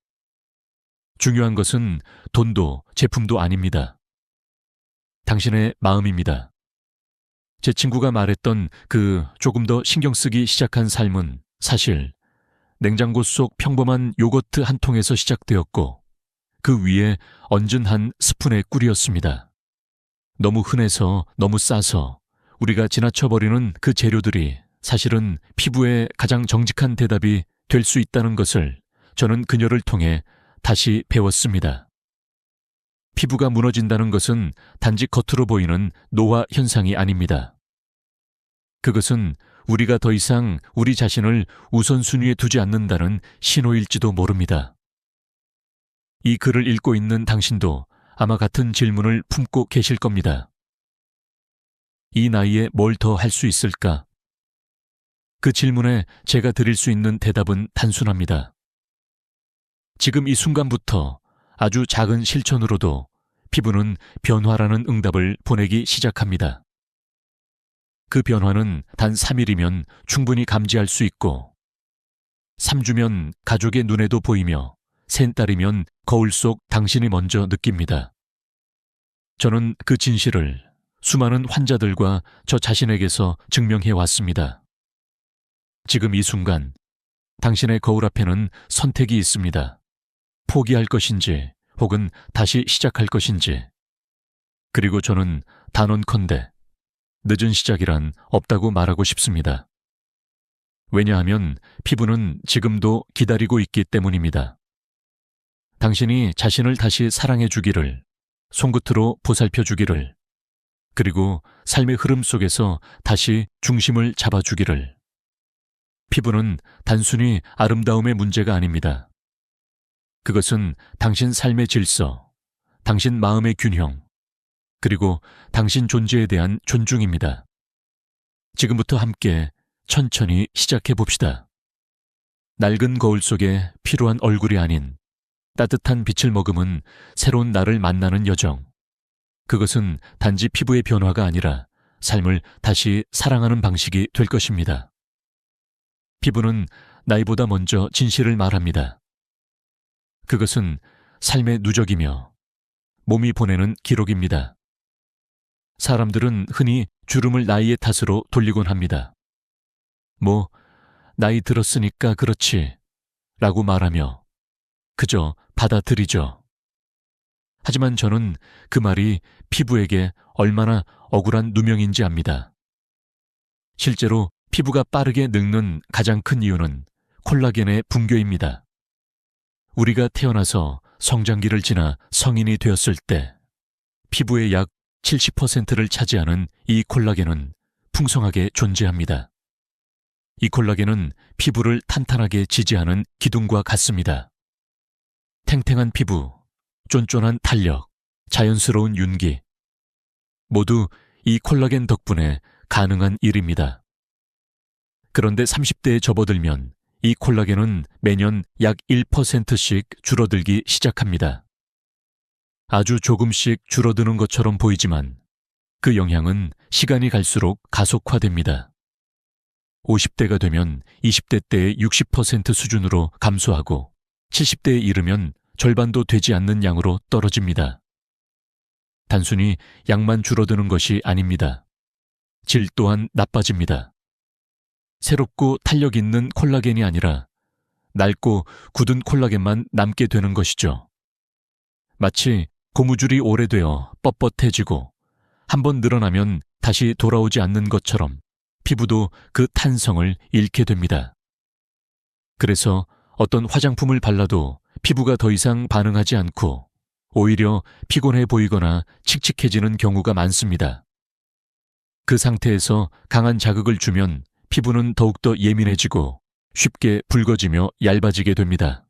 중요한 것은 돈도 제품도 아닙니다. 당신의 마음입니다. 제 친구가 말했던 그 조금 더 신경 쓰기 시작한 삶은 사실 냉장고 속 평범한 요거트 한 통에서 시작되었고 그 위에 얹은 한 스푼의 꿀이었습니다. 너무 흔해서 너무 싸서 우리가 지나쳐버리는 그 재료들이 사실은 피부에 가장 정직한 대답이 될 수 있다는 것을 저는 그녀를 통해 다시 배웠습니다. 피부가 무너진다는 것은 단지 겉으로 보이는 노화 현상이 아닙니다. 그것은 우리가 더 이상 우리 자신을 우선순위에 두지 않는다는 신호일지도 모릅니다. 이 글을 읽고 있는 당신도 아마 같은 질문을 품고 계실 겁니다. 이 나이에 뭘 더 할 수 있을까? 그 질문에 제가 드릴 수 있는 대답은 단순합니다. 지금 이 순간부터 아주 작은 실천으로도 피부는 변화라는 응답을 보내기 시작합니다. 그 변화는 단 3일이면 충분히 감지할 수 있고 3주면 가족의 눈에도 보이며 3달이면 거울 속 당신이 먼저 느낍니다. 저는 그 진실을 수많은 환자들과 저 자신에게서 증명해 왔습니다. 지금 이 순간 당신의 거울 앞에는 선택이 있습니다. 포기할 것인지 혹은 다시 시작할 것인지. 그리고 저는 단언컨대 늦은 시작이란 없다고 말하고 싶습니다. 왜냐하면 피부는 지금도 기다리고 있기 때문입니다. 당신이 자신을 다시 사랑해 주기를, 손끝으로 보살펴 주기를, 그리고 삶의 흐름 속에서 다시 중심을 잡아주기를. 피부는 단순히 아름다움의 문제가 아닙니다. 그것은 당신 삶의 질서, 당신 마음의 균형, 그리고 당신 존재에 대한 존중입니다. 지금부터 함께 천천히 시작해 봅시다. 낡은 거울 속에 피로한 얼굴이 아닌 따뜻한 빛을 머금은 새로운 나를 만나는 여정. 그것은 단지 피부의 변화가 아니라 삶을 다시 사랑하는 방식이 될 것입니다. 피부는 나이보다 먼저 진실을 말합니다. 그것은 삶의 누적이며 몸이 보내는 기록입니다. 사람들은 흔히 주름을 나이의 탓으로 돌리곤 합니다. 나이 들었으니까 그렇지 라고 말하며 그저 받아들이죠. 하지만 저는 그 말이 피부에게 얼마나 억울한 누명인지 압니다. 실제로 피부가 빠르게 늙는 가장 큰 이유는 콜라겐의 붕괴입니다. 우리가 태어나서 성장기를 지나 성인이 되었을 때 피부의 약 70%를 차지하는 이 콜라겐은 풍성하게 존재합니다. 이 콜라겐은 피부를 탄탄하게 지지하는 기둥과 같습니다. 탱탱한 피부, 쫀쫀한 탄력, 자연스러운 윤기, 모두 이 콜라겐 덕분에 가능한 일입니다. 그런데 30대에 접어들면 이 콜라겐은 매년 약 1%씩 줄어들기 시작합니다. 아주 조금씩 줄어드는 것처럼 보이지만 그 영향은 시간이 갈수록 가속화됩니다. 50대가 되면 20대 때의 60% 수준으로 감소하고 70대에 이르면 절반도 되지 않는 양으로 떨어집니다. 단순히 양만 줄어드는 것이 아닙니다. 질 또한 나빠집니다. 새롭고 탄력 있는 콜라겐이 아니라 낡고 굳은 콜라겐만 남게 되는 것이죠. 마치 고무줄이 오래되어 뻣뻣해지고 한번 늘어나면 다시 돌아오지 않는 것처럼 피부도 그 탄성을 잃게 됩니다. 그래서 어떤 화장품을 발라도 피부가 더 이상 반응하지 않고 오히려 피곤해 보이거나 칙칙해지는 경우가 많습니다. 그 상태에서 강한 자극을 주면 피부는 더욱더 예민해지고 쉽게 붉어지며 얇아지게 됩니다.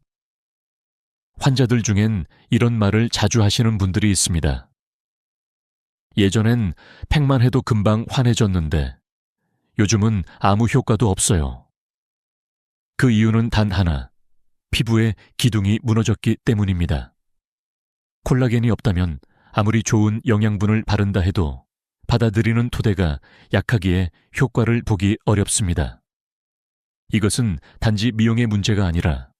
환자들 중엔 이런 말을 자주 하시는 분들이 있습니다. 예전엔 팩만 해도 금방 환해졌는데 요즘은 아무 효과도 없어요. 그 이유는 단 하나, 피부의 기둥이 무너졌기 때문입니다. 콜라겐이 없다면 아무리 좋은 영양분을 바른다 해도 받아들이는 토대가 약하기에 효과를 보기 어렵습니다. 이것은 단지 미용의 문제가 아니라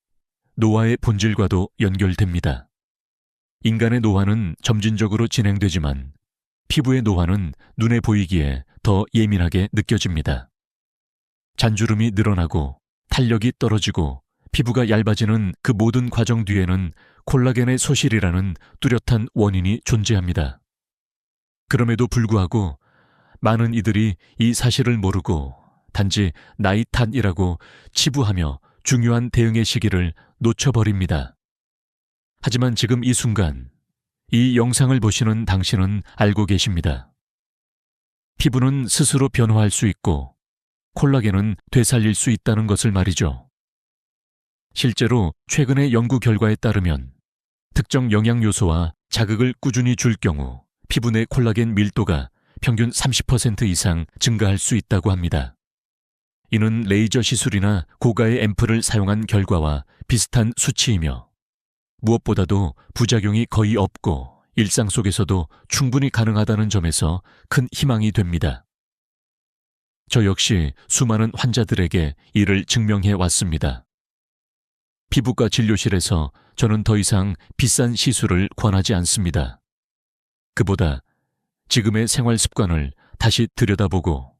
노화의 본질과도 연결됩니다. 인간의 노화는 점진적으로 진행되지만 피부의 노화는 눈에 보이기에 더 예민하게 느껴집니다. 잔주름이 늘어나고 탄력이 떨어지고 피부가 얇아지는 그 모든 과정 뒤에는 콜라겐의 소실이라는 뚜렷한 원인이 존재합니다. 그럼에도 불구하고 많은 이들이 이 사실을 모르고 단지 나이 탓이라고 치부하며 중요한 대응의 시기를 놓쳐버립니다. 하지만 지금 이 순간, 이 영상을 보시는 당신은 알고 계십니다. 피부는 스스로 변화할 수 있고 콜라겐은 되살릴 수 있다는 것을 말이죠. 실제로 최근의 연구 결과에 따르면 특정 영양 요소와 자극을 꾸준히 줄 경우 피부 내 콜라겐 밀도가 평균 30% 이상 증가할 수 있다고 합니다. 이는 레이저 시술이나 고가의 앰플을 사용한 결과와 비슷한 수치이며 무엇보다도 부작용이 거의 없고 일상 속에서도 충분히 가능하다는 점에서 큰 희망이 됩니다. 저 역시 수많은 환자들에게 이를 증명해 왔습니다. 피부과 진료실에서 저는 더 이상 비싼 시술을 권하지 않습니다. 그보다 지금의 생활 습관을 다시 들여다보고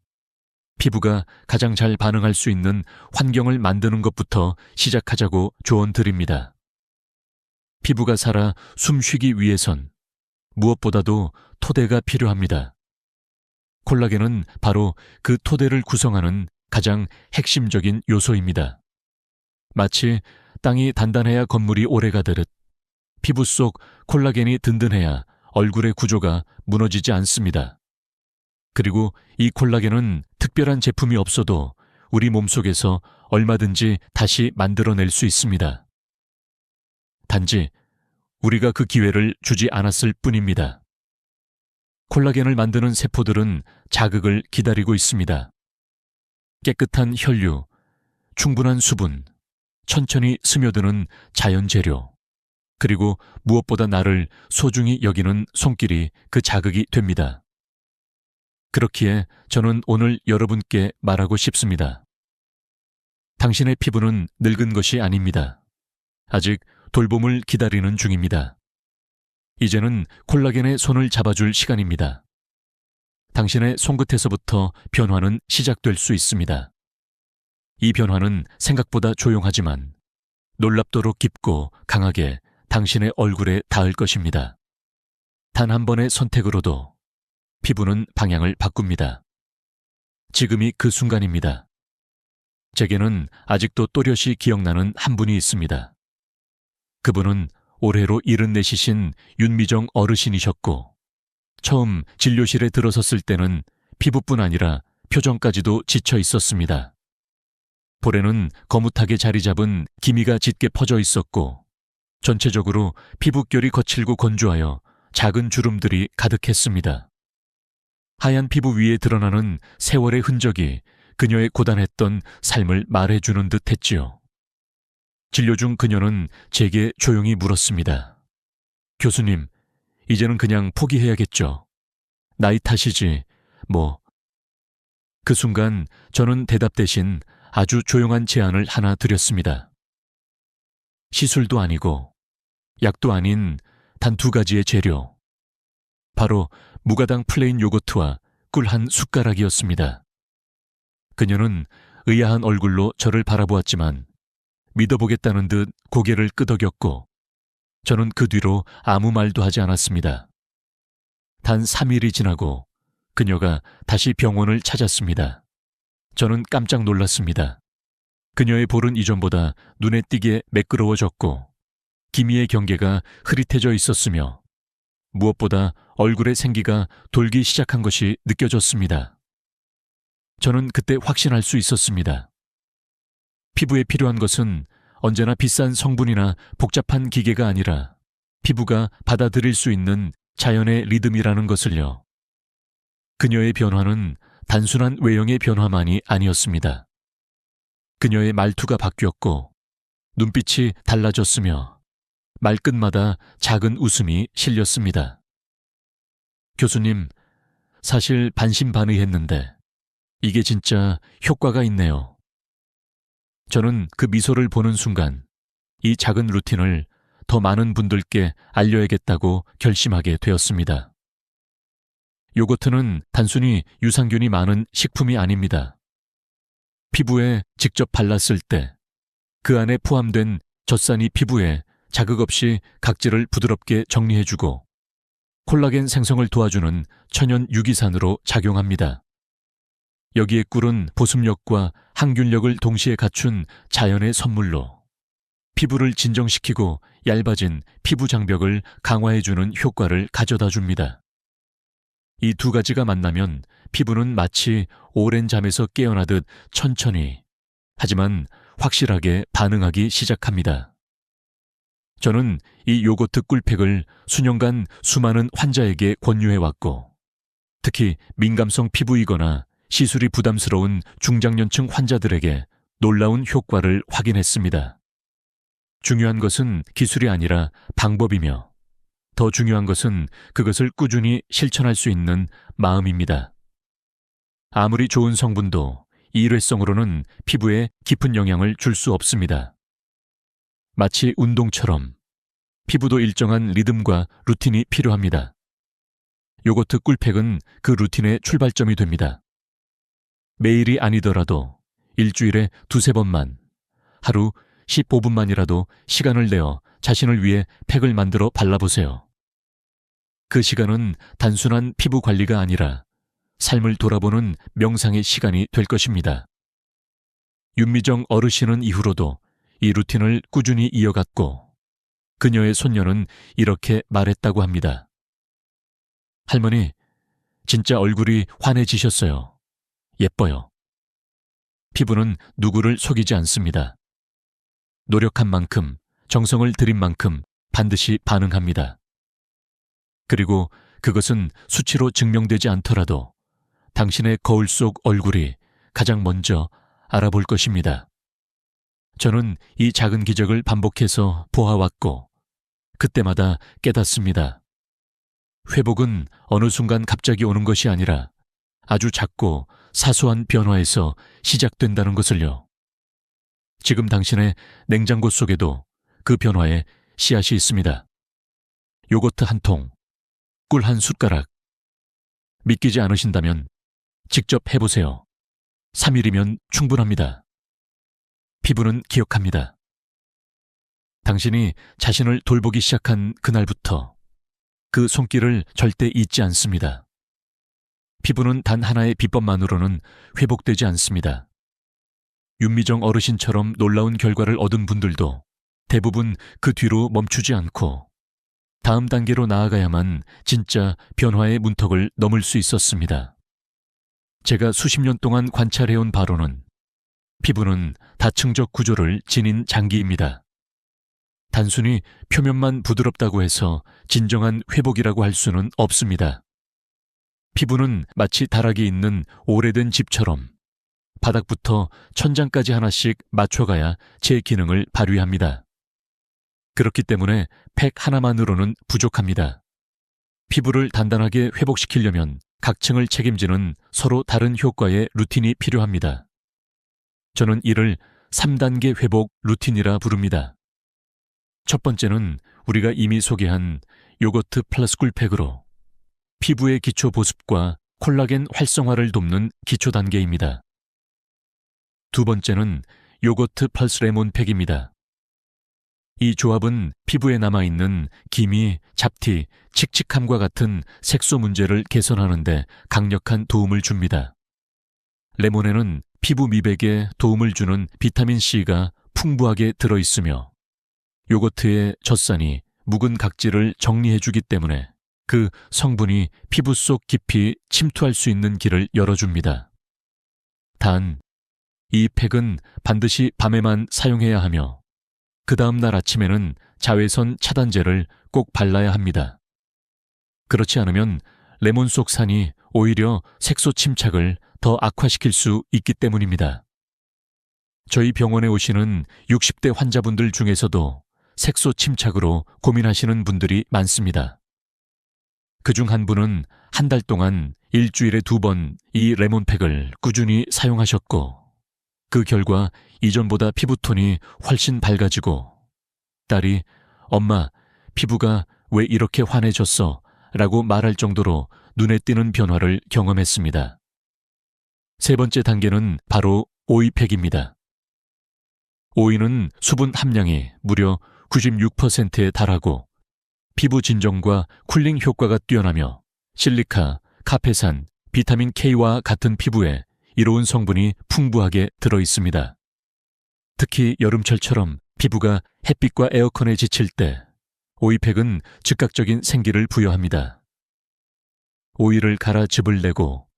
피부가 가장 잘 반응할 수 있는 환경을 만드는 것부터 시작하자고 조언 드립니다. 피부가 살아 숨쉬기 위해선 무엇보다도 토대가 필요합니다. 콜라겐은 바로 그 토대를 구성하는 가장 핵심적인 요소입니다. 마치 땅이 단단해야 건물이 오래가듯 피부 속 콜라겐이 든든해야 얼굴의 구조가 무너지지 않습니다. 그리고 이 콜라겐은 특별한 제품이 없어도 우리 몸속에서 얼마든지 다시 만들어낼 수 있습니다. 단지 우리가 그 기회를 주지 않았을 뿐입니다. 콜라겐을 만드는 세포들은 자극을 기다리고 있습니다. 깨끗한 혈류, 충분한 수분, 천천히 스며드는 자연 재료, 그리고 무엇보다 나를 소중히 여기는 손길이 그 자극이 됩니다. 그렇기에 저는 오늘 여러분께 말하고 싶습니다. 당신의 피부는 늙은 것이 아닙니다. 아직 돌봄을 기다리는 중입니다. 이제는 콜라겐의 손을 잡아줄 시간입니다. 당신의 손끝에서부터 변화는 시작될 수 있습니다. 이 변화는 생각보다 조용하지만 놀랍도록 깊고 강하게 당신의 얼굴에 닿을 것입니다. 단 한 번의 선택으로도 피부는 방향을 바꿉니다. 지금이 그 순간입니다. 제게는 아직도 또렷이 기억나는 한 분이 있습니다. 그분은 올해로 74이신 윤미정 어르신이셨고, 처음 진료실에 들어섰을 때는 피부뿐 아니라 표정까지도 지쳐 있었습니다. 볼에는 거뭇하게 자리 잡은 기미가 짙게 퍼져 있었고, 전체적으로 피부결이 거칠고 건조하여 작은 주름들이 가득했습니다. 하얀 피부 위에 드러나는 세월의 흔적이 그녀의 고단했던 삶을 말해주는 듯 했지요. 진료 중 그녀는 제게 조용히 물었습니다. 교수님, 이제는 그냥 포기해야겠죠. 나이 탓이지, 뭐. 그 순간 저는 대답 대신 아주 조용한 제안을 하나 드렸습니다. 시술도 아니고 약도 아닌 단 2가지의 재료. 바로 무가당 플레인 요거트와 꿀 한 숟가락이었습니다. 그녀는 의아한 얼굴로 저를 바라보았지만 믿어보겠다는 듯 고개를 끄덕였고, 저는 그 뒤로 아무 말도 하지 않았습니다. 단 3일이 지나고 그녀가 다시 병원을 찾았습니다. 저는 깜짝 놀랐습니다. 그녀의 볼은 이전보다 눈에 띄게 매끄러워졌고 기미의 경계가 흐릿해져 있었으며 무엇보다 얼굴의 생기가 돌기 시작한 것이 느껴졌습니다. 저는 그때 확신할 수 있었습니다. 피부에 필요한 것은 언제나 비싼 성분이나 복잡한 기계가 아니라 피부가 받아들일 수 있는 자연의 리듬이라는 것을요. 그녀의 변화는 단순한 외형의 변화만이 아니었습니다. 그녀의 말투가 바뀌었고 눈빛이 달라졌으며 말끝마다 작은 웃음이 실렸습니다. 교수님, 사실 반신반의했는데 이게 진짜 효과가 있네요. 저는 그 미소를 보는 순간 이 작은 루틴을 더 많은 분들께 알려야겠다고 결심하게 되었습니다. 요거트는 단순히 유산균이 많은 식품이 아닙니다. 피부에 직접 발랐을 때 그 안에 포함된 젖산이 피부에 자극 없이 각질을 부드럽게 정리해주고 콜라겐 생성을 도와주는 천연 유기산으로 작용합니다. 여기에 꿀은 보습력과 항균력을 동시에 갖춘 자연의 선물로 피부를 진정시키고 얇아진 피부 장벽을 강화해주는 효과를 가져다 줍니다. 이 2가지가 만나면 피부는 마치 오랜 잠에서 깨어나듯 천천히, 하지만 확실하게 반응하기 시작합니다. 저는 이 요거트 꿀팩을 수년간 수많은 환자에게 권유해왔고, 특히 민감성 피부이거나 시술이 부담스러운 중장년층 환자들에게 놀라운 효과를 확인했습니다. 중요한 것은 기술이 아니라 방법이며, 더 중요한 것은 그것을 꾸준히 실천할 수 있는 마음입니다. 아무리 좋은 성분도 일회성으로는 피부에 깊은 영향을 줄 수 없습니다. 마치 운동처럼 피부도 일정한 리듬과 루틴이 필요합니다. 요거트 꿀팩은 그 루틴의 출발점이 됩니다. 매일이 아니더라도 일주일에 2~3번만, 하루 15분만이라도 시간을 내어 자신을 위해 팩을 만들어 발라보세요. 그 시간은 단순한 피부 관리가 아니라 삶을 돌아보는 명상의 시간이 될 것입니다. 윤미정 어르신은 이후로도 이 루틴을 꾸준히 이어갔고 그녀의 손녀는 이렇게 말했다고 합니다. 할머니, 진짜 얼굴이 환해지셨어요. 예뻐요. 피부는 누구를 속이지 않습니다. 노력한 만큼, 정성을 들인 만큼 반드시 반응합니다. 그리고 그것은 수치로 증명되지 않더라도 당신의 거울 속 얼굴이 가장 먼저 알아볼 것입니다. 저는 이 작은 기적을 반복해서 보아왔고 그때마다 깨닫습니다. 회복은 어느 순간 갑자기 오는 것이 아니라 아주 작고 사소한 변화에서 시작된다는 것을요. 지금 당신의 냉장고 속에도 그 변화에 씨앗이 있습니다. 요거트 한 통, 꿀 한 숟가락. 믿기지 않으신다면 직접 해보세요. 3일이면 충분합니다. 피부는 기억합니다. 당신이 자신을 돌보기 시작한 그날부터 그 손길을 절대 잊지 않습니다. 피부는 단 하나의 비법만으로는 회복되지 않습니다. 윤미정 어르신처럼 놀라운 결과를 얻은 분들도 대부분 그 뒤로 멈추지 않고 다음 단계로 나아가야만 진짜 변화의 문턱을 넘을 수 있었습니다. 제가 수십 년 동안 관찰해온 바로는 피부는 다층적 구조를 지닌 장기입니다. 단순히 표면만 부드럽다고 해서 진정한 회복이라고 할 수는 없습니다. 피부는 마치 다락이 있는 오래된 집처럼 바닥부터 천장까지 하나씩 맞춰가야 제 기능을 발휘합니다. 그렇기 때문에 팩 하나만으로는 부족합니다. 피부를 단단하게 회복시키려면 각 층을 책임지는 서로 다른 효과의 루틴이 필요합니다. 저는 이를 3단계 회복 루틴이라 부릅니다. 첫 번째는 우리가 이미 소개한 요거트 플러스 꿀팩으로 피부의 기초 보습과 콜라겐 활성화를 돕는 기초 단계입니다. 두 번째는 요거트 플러스 레몬팩입니다. 이 조합은 피부에 남아있는 기미, 잡티, 칙칙함과 같은 색소 문제를 개선하는 데 강력한 도움을 줍니다. 레몬에는 피부 미백에 도움을 주는 비타민C가 풍부하게 들어있으며 요거트의 젖산이 묵은 각질을 정리해주기 때문에 그 성분이 피부 속 깊이 침투할 수 있는 길을 열어줍니다. 단, 이 팩은 반드시 밤에만 사용해야 하며 그 다음 날 아침에는 자외선 차단제를 꼭 발라야 합니다. 그렇지 않으면 레몬 속 산이 오히려 색소 침착을 더 악화시킬 수 있기 때문입니다. 저희 병원에 오시는 60대 환자분들 중에서도 색소 침착으로 고민하시는 분들이 많습니다. 그중 한 분은 한 달 동안 일주일에 2번 이 레몬팩을 꾸준히 사용하셨고 그 결과 이전보다 피부톤이 훨씬 밝아지고 딸이 "엄마, 피부가 왜 이렇게 환해졌어?" 라고 말할 정도로 눈에 띄는 변화를 경험했습니다. 세 번째 단계는 바로 오이팩입니다. 오이는 수분 함량이 무려 96%에 달하고 피부 진정과 쿨링 효과가 뛰어나며 실리카, 카페산, 비타민 K와 같은 피부에 이로운 성분이 풍부하게 들어있습니다. 특히 여름철처럼 피부가 햇빛과 에어컨에 지칠 때 오이팩은 즉각적인 생기를 부여합니다. 오이를 갈아 즙을 내고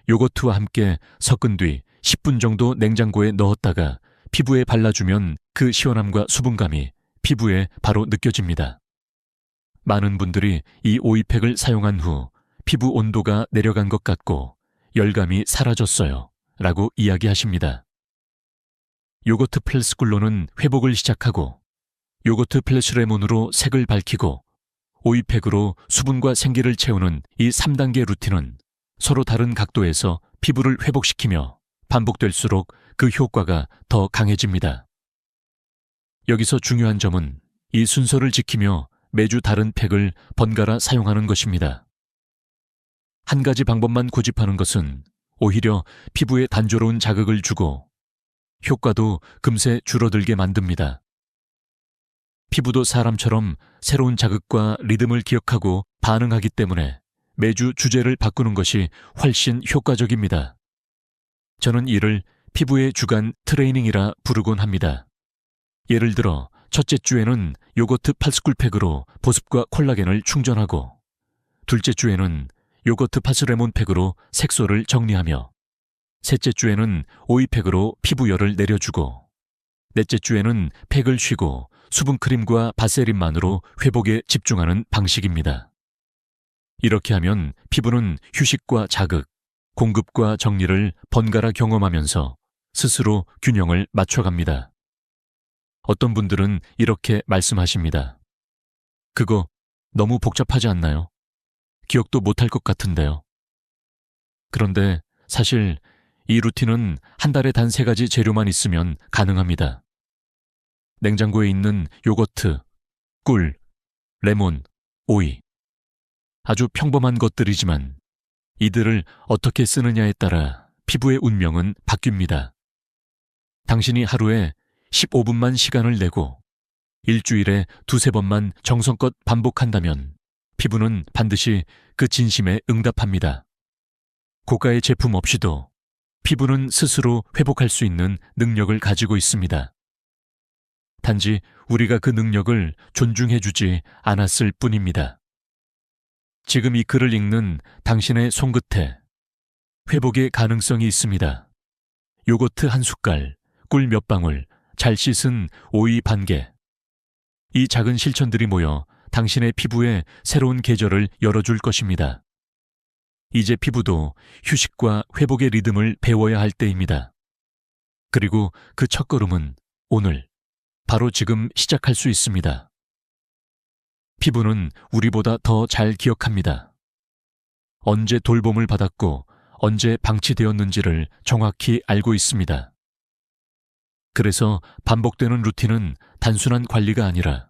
요거트와 함께 섞은 뒤 10분 정도 냉장고에 넣었다가 피부에 발라주면 그 시원함과 수분감이 피부에 바로 느껴집니다. 많은 분들이 이 오이팩을 사용한 후 피부 온도가 내려간 것 같고 열감이 사라졌어요 라고 이야기하십니다. 요거트 플러스 꿀로는 회복을 시작하고 요거트 플러스 레몬으로 색을 밝히고 오이팩으로 수분과 생기를 채우는 이 3단계 루틴은 서로 다른 각도에서 피부를 회복시키며 반복될수록 그 효과가 더 강해집니다. 여기서 중요한 점은 이 순서를 지키며 매주 다른 팩을 번갈아 사용하는 것입니다. 한 가지 방법만 고집하는 것은 오히려 피부에 단조로운 자극을 주고 효과도 금세 줄어들게 만듭니다. 피부도 사람처럼 새로운 자극과 리듬을 기억하고 반응하기 때문에 매주 주제를 바꾸는 것이 훨씬 효과적입니다. 저는 이를 피부의 주간 트레이닝이라 부르곤 합니다. 예를 들어 첫째 주에는 요거트 파스쿨팩으로 보습과 콜라겐을 충전하고 둘째 주에는 요거트 파스 레몬팩으로 색소를 정리하며 셋째 주에는 오이팩으로 피부열을 내려주고 넷째 주에는 팩을 쉬고 수분크림과 바세린만으로 회복에 집중하는 방식입니다. 이렇게 하면 피부는 휴식과 자극, 공급과 정리를 번갈아 경험하면서 스스로 균형을 맞춰갑니다. 어떤 분들은 이렇게 말씀하십니다. 그거 너무 복잡하지 않나요? 기억도 못할 것 같은데요. 그런데 사실 이 루틴은 한 달에 단 3가지 재료만 있으면 가능합니다. 냉장고에 있는 요거트, 꿀, 레몬, 오이. 아주 평범한 것들이지만 이들을 어떻게 쓰느냐에 따라 피부의 운명은 바뀝니다. 당신이 하루에 15분만 시간을 내고 일주일에 두세 번만 정성껏 반복한다면 피부는 반드시 그 진심에 응답합니다. 고가의 제품 없이도 피부는 스스로 회복할 수 있는 능력을 가지고 있습니다. 단지 우리가 그 능력을 존중해주지 않았을 뿐입니다. 지금 이 글을 읽는 당신의 손끝에 회복의 가능성이 있습니다. 요거트 한 숟갈, 꿀 몇 방울, 잘 씻은 오이 반 개. 이 작은 실천들이 모여 당신의 피부에 새로운 계절을 열어줄 것입니다. 이제 피부도 휴식과 회복의 리듬을 배워야 할 때입니다. 그리고 그 첫걸음은 오늘, 바로 지금 시작할 수 있습니다. 피부는 우리보다 더 잘 기억합니다. 언제 돌봄을 받았고 언제 방치되었는지를 정확히 알고 있습니다. 그래서 반복되는 루틴은 단순한 관리가 아니라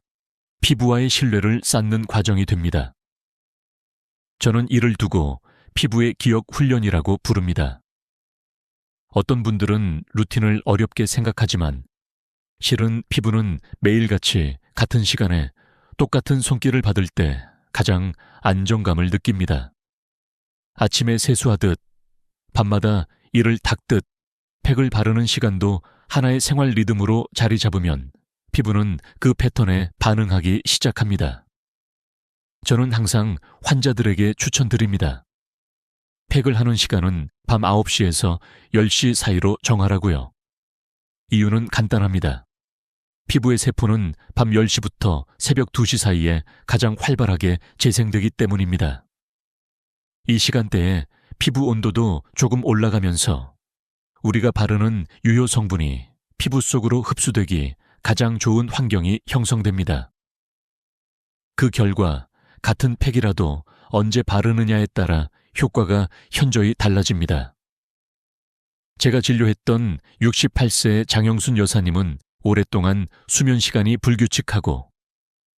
피부와의 신뢰를 쌓는 과정이 됩니다. 저는 이를 두고 피부의 기억 훈련이라고 부릅니다. 어떤 분들은 루틴을 어렵게 생각하지만 실은 피부는 매일같이 같은 시간에 똑같은 손길을 받을 때 가장 안정감을 느낍니다. 아침에 세수하듯 밤마다 이를 닦듯 팩을 바르는 시간도 하나의 생활 리듬으로 자리 잡으면 피부는 그 패턴에 반응하기 시작합니다. 저는 항상 환자들에게 추천드립니다. 팩을 하는 시간은 밤 9시에서 10시 사이로 정하라고요. 이유는 간단합니다. 피부의 세포는 밤 10시부터 새벽 2시 사이에 가장 활발하게 재생되기 때문입니다. 이 시간대에 피부 온도도 조금 올라가면서 우리가 바르는 유효 성분이 피부 속으로 흡수되기 가장 좋은 환경이 형성됩니다. 그 결과 같은 팩이라도 언제 바르느냐에 따라 효과가 현저히 달라집니다. 제가 진료했던 68세의 장영순 여사님은 오랫동안 수면 시간이 불규칙하고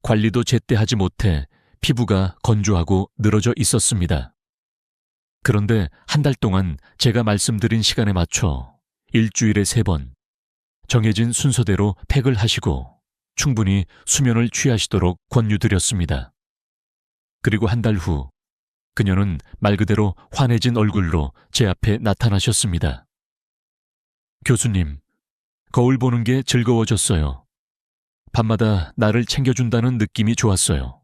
관리도 제때 하지 못해 피부가 건조하고 늘어져 있었습니다. 그런데 한 달 동안 제가 말씀드린 시간에 맞춰 일주일에 3번 정해진 순서대로 팩을 하시고 충분히 수면을 취하시도록 권유드렸습니다. 그리고 한 달 후 그녀는 말 그대로 환해진 얼굴로 제 앞에 나타나셨습니다. 교수님, 거울 보는 게 즐거워졌어요. 밤마다 나를 챙겨준다는 느낌이 좋았어요.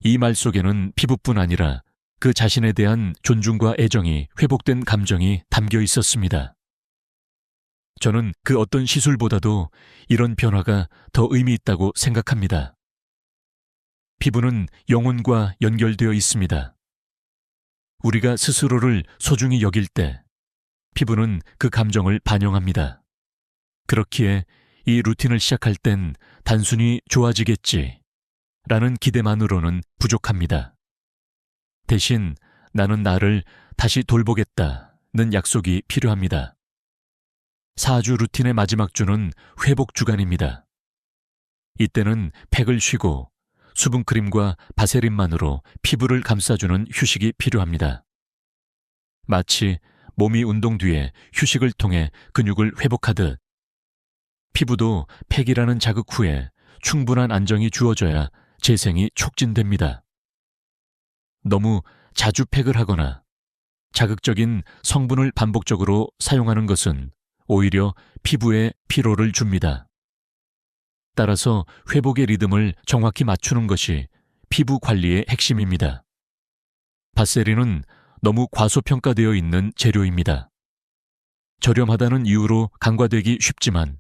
이 말 속에는 피부뿐 아니라 그 자신에 대한 존중과 애정이 회복된 감정이 담겨 있었습니다. 저는 그 어떤 시술보다도 이런 변화가 더 의미 있다고 생각합니다. 피부는 영혼과 연결되어 있습니다. 우리가 스스로를 소중히 여길 때 피부는 그 감정을 반영합니다. 그렇기에 이 루틴을 시작할 땐 단순히 좋아지겠지 라는 기대만으로는 부족합니다. 대신 나는 나를 다시 돌보겠다는 약속이 필요합니다. 4주 루틴의 마지막 주는 회복 주간입니다. 이때는 팩을 쉬고 수분크림과 바세린만으로 피부를 감싸주는 휴식이 필요합니다. 마치 몸이 운동 뒤에 휴식을 통해 근육을 회복하듯 피부도 팩이라는 자극 후에 충분한 안정이 주어져야 재생이 촉진됩니다. 너무 자주 팩을 하거나 자극적인 성분을 반복적으로 사용하는 것은 오히려 피부에 피로를 줍니다. 따라서 회복의 리듬을 정확히 맞추는 것이 피부 관리의 핵심입니다. 바세린은 너무 과소평가되어 있는 재료입니다. 저렴하다는 이유로 간과되기 쉽지만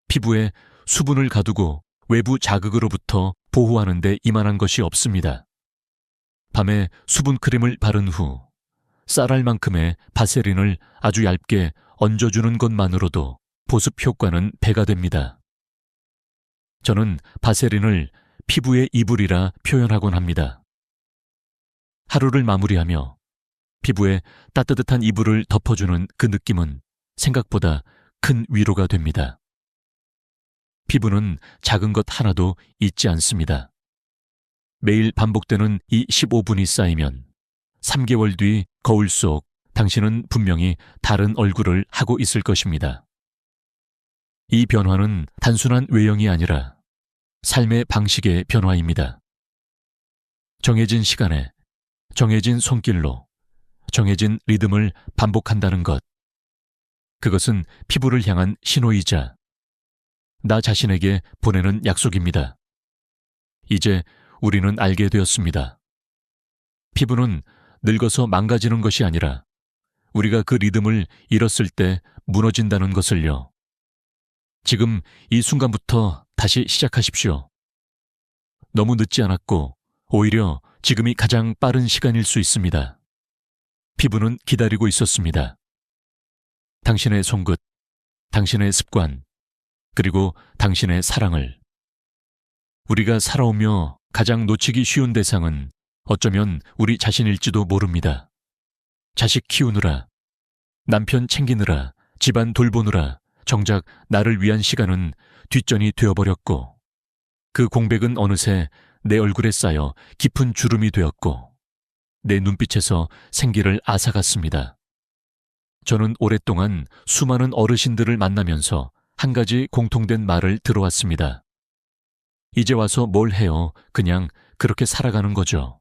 피부에 수분을 가두고 외부 자극으로부터 보호하는 데 이만한 것이 없습니다. 밤에 수분크림을 바른 후 쌀알만큼의 바세린을 아주 얇게 얹어주는 것만으로도 보습 효과는 배가 됩니다. 저는 바세린을 피부의 이불이라 표현하곤 합니다. 하루를 마무리하며 피부에 따뜻한 이불을 덮어주는 그 느낌은 생각보다 큰 위로가 됩니다. 피부는 작은 것 하나도 잊지 않습니다. 매일 반복되는 이 15분이 쌓이면 3개월 뒤 거울 속 당신은 분명히 다른 얼굴을 하고 있을 것입니다. 이 변화는 단순한 외형이 아니라 삶의 방식의 변화입니다. 정해진 시간에, 정해진 손길로, 정해진 리듬을 반복한다는 것. 그것은 피부를 향한 신호이자 나 자신에게 보내는 약속입니다. 이제 우리는 알게 되었습니다. 피부는 늙어서 망가지는 것이 아니라 우리가 그 리듬을 잃었을 때 무너진다는 것을요. 지금 이 순간부터 다시 시작하십시오. 너무 늦지 않았고 오히려 지금이 가장 빠른 시간일 수 있습니다. 피부는 기다리고 있었습니다. 당신의 손끝, 당신의 습관, 그리고 당신의 사랑을. 우리가 살아오며 가장 놓치기 쉬운 대상은 어쩌면 우리 자신일지도 모릅니다. 자식 키우느라, 남편 챙기느라, 집안 돌보느라 정작 나를 위한 시간은 뒷전이 되어버렸고 그 공백은 어느새 내 얼굴에 쌓여 깊은 주름이 되었고 내 눈빛에서 생기를 앗아갔습니다. 저는 오랫동안 수많은 어르신들을 만나면서 한 가지 공통된 말을 들어왔습니다. 이제 와서 뭘 해요? 그냥 그렇게 살아가는 거죠.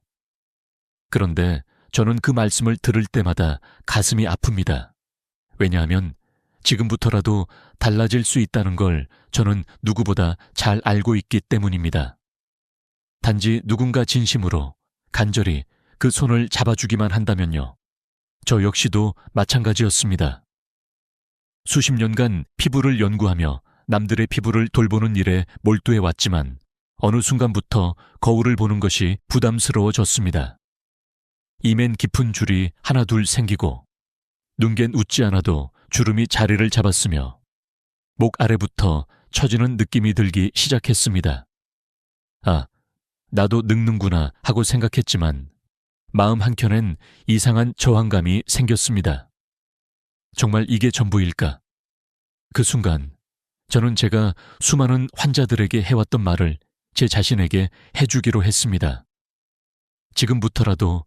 그런데 저는 그 말씀을 들을 때마다 가슴이 아픕니다. 왜냐하면 지금부터라도 달라질 수 있다는 걸 저는 누구보다 잘 알고 있기 때문입니다. 단지 누군가 진심으로, 간절히 그 손을 잡아주기만 한다면요. 저 역시도 마찬가지였습니다. 수십 년간 피부를 연구하며 남들의 피부를 돌보는 일에 몰두해 왔지만 어느 순간부터 거울을 보는 것이 부담스러워졌습니다. 이맨 깊은 줄이 하나둘 생기고 눈겐 웃지 않아도 주름이 자리를 잡았으며 목 아래부터 처지는 느낌이 들기 시작했습니다. 아, 나도 늙는구나 하고 생각했지만 마음 한켠엔 이상한 저항감이 생겼습니다. 정말 이게 전부일까? 그 순간 저는 제가 수많은 환자들에게 해왔던 말을 제 자신에게 해주기로 했습니다. 지금부터라도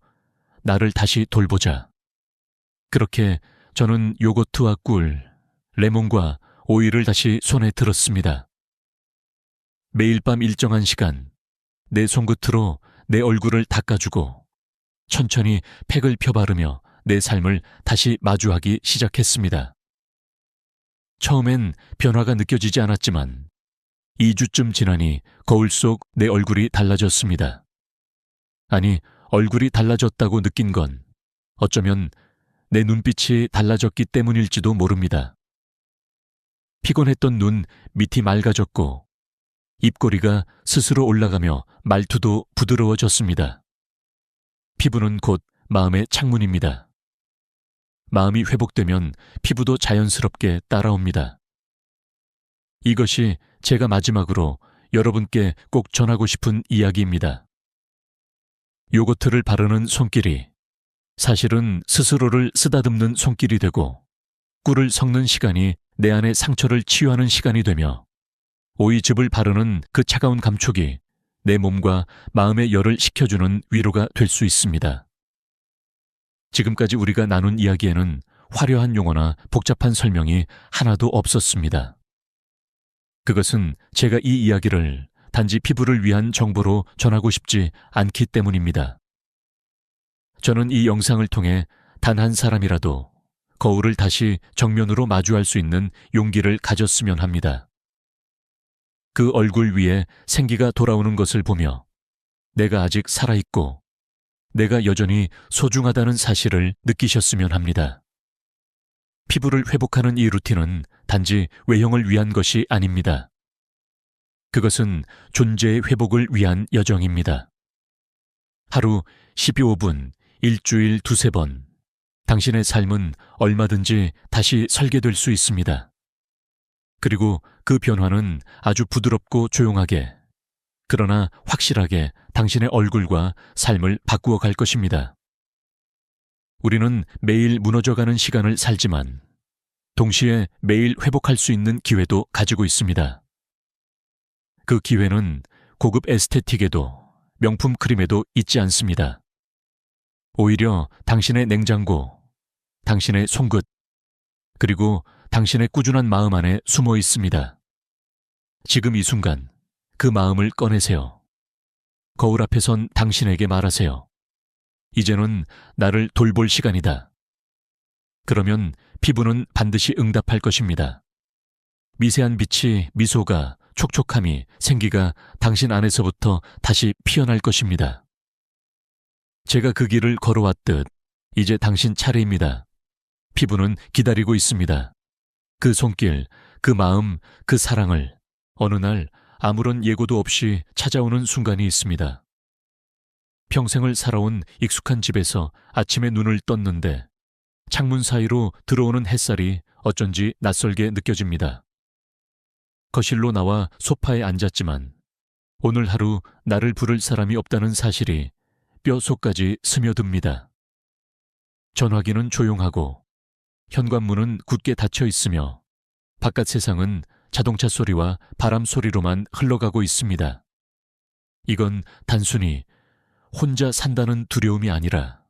나를 다시 돌보자. 그렇게 저는 요거트와 꿀, 레몬과 오이를 다시 손에 들었습니다. 매일 밤 일정한 시간, 내 손끝으로 내 얼굴을 닦아주고 천천히 팩을 펴바르며 내 삶을 다시 마주하기 시작했습니다. 처음엔 변화가 느껴지지 않았지만 2주쯤 지나니 거울 속 내 얼굴이 달라졌습니다. 아니, 얼굴이 달라졌다고 느낀 건 어쩌면 내 눈빛이 달라졌기 때문일지도 모릅니다. 피곤했던 눈 밑이 맑아졌고 입꼬리가 스스로 올라가며 말투도 부드러워졌습니다. 피부는 곧 마음의 창문입니다. 마음이 회복되면 피부도 자연스럽게 따라옵니다. 이것이 제가 마지막으로 여러분께 꼭 전하고 싶은 이야기입니다. 요거트를 바르는 손길이 사실은 스스로를 쓰다듬는 손길이 되고 꿀을 섞는 시간이 내 안의 상처를 치유하는 시간이 되며 오이즙을 바르는 그 차가운 감촉이 내 몸과 마음의 열을 식혀주는 위로가 될 수 있습니다. 지금까지 우리가 나눈 이야기에는 화려한 용어나 복잡한 설명이 하나도 없었습니다. 그것은 제가 이 이야기를 단지 피부를 위한 정보로 전하고 싶지 않기 때문입니다. 저는 이 영상을 통해 단 한 사람이라도 거울을 다시 정면으로 마주할 수 있는 용기를 가졌으면 합니다. 그 얼굴 위에 생기가 돌아오는 것을 보며 내가 아직 살아있고 내가 여전히 소중하다는 사실을 느끼셨으면 합니다. 피부를 회복하는 이 루틴은 단지 외형을 위한 것이 아닙니다. 그것은 존재의 회복을 위한 여정입니다. 하루 12~15분, 일주일 2~3번, 당신의 삶은 얼마든지 다시 설계될 수 있습니다. 그리고 그 변화는 아주 부드럽고 조용하게, 그러나 확실하게 당신의 얼굴과 삶을 바꾸어 갈 것입니다. 우리는 매일 무너져가는 시간을 살지만 동시에 매일 회복할 수 있는 기회도 가지고 있습니다. 그 기회는 고급 에스테틱에도 명품 크림에도 있지 않습니다. 오히려 당신의 냉장고, 당신의 송긋, 그리고 당신의 꾸준한 마음 안에 숨어 있습니다. 지금 이 순간 그 마음을 꺼내세요. 거울 앞에 선 당신에게 말하세요. 이제는 나를 돌볼 시간이다. 그러면 피부는 반드시 응답할 것입니다. 미세한 빛이, 미소가, 촉촉함이, 생기가 당신 안에서부터 다시 피어날 것입니다. 제가 그 길을 걸어왔듯 이제 당신 차례입니다. 피부는 기다리고 있습니다. 그 손길, 그 마음, 그 사랑을 어느 날 아무런 예고도 없이 찾아오는 순간이 있습니다. 평생을 살아온 익숙한 집에서 아침에 눈을 떴는데 창문 사이로 들어오는 햇살이 어쩐지 낯설게 느껴집니다. 거실로 나와 소파에 앉았지만 오늘 하루 나를 부를 사람이 없다는 사실이 뼈속까지 스며듭니다. 전화기는 조용하고 현관문은 굳게 닫혀 있으며 바깥 세상은 자동차 소리와 바람 소리로만 흘러가고 있습니다. 이건 단순히 혼자 산다는 두려움이 아니라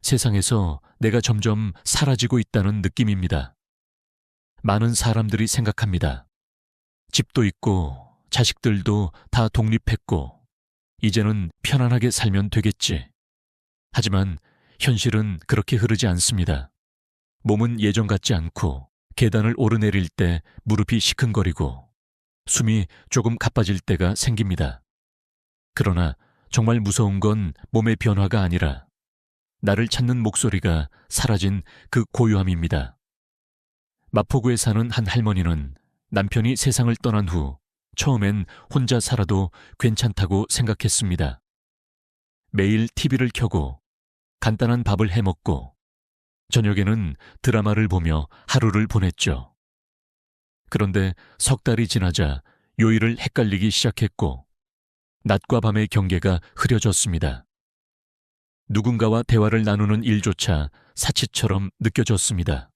세상에서 내가 점점 사라지고 있다는 느낌입니다. 많은 사람들이 생각합니다. 집도 있고 자식들도 다 독립했고 이제는 편안하게 살면 되겠지. 하지만 현실은 그렇게 흐르지 않습니다. 몸은 예전 같지 않고 계단을 오르내릴 때 무릎이 시큰거리고 숨이 조금 가빠질 때가 생깁니다. 그러나 정말 무서운 건 몸의 변화가 아니라 나를 찾는 목소리가 사라진 그 고요함입니다. 마포구에 사는 한 할머니는 남편이 세상을 떠난 후 처음엔 혼자 살아도 괜찮다고 생각했습니다. 매일 TV를 켜고 간단한 밥을 해먹고 저녁에는 드라마를 보며 하루를 보냈죠. 그런데 석 달이 지나자 요일을 헷갈리기 시작했고 낮과 밤의 경계가 흐려졌습니다. 누군가와 대화를 나누는 일조차 사치처럼 느껴졌습니다.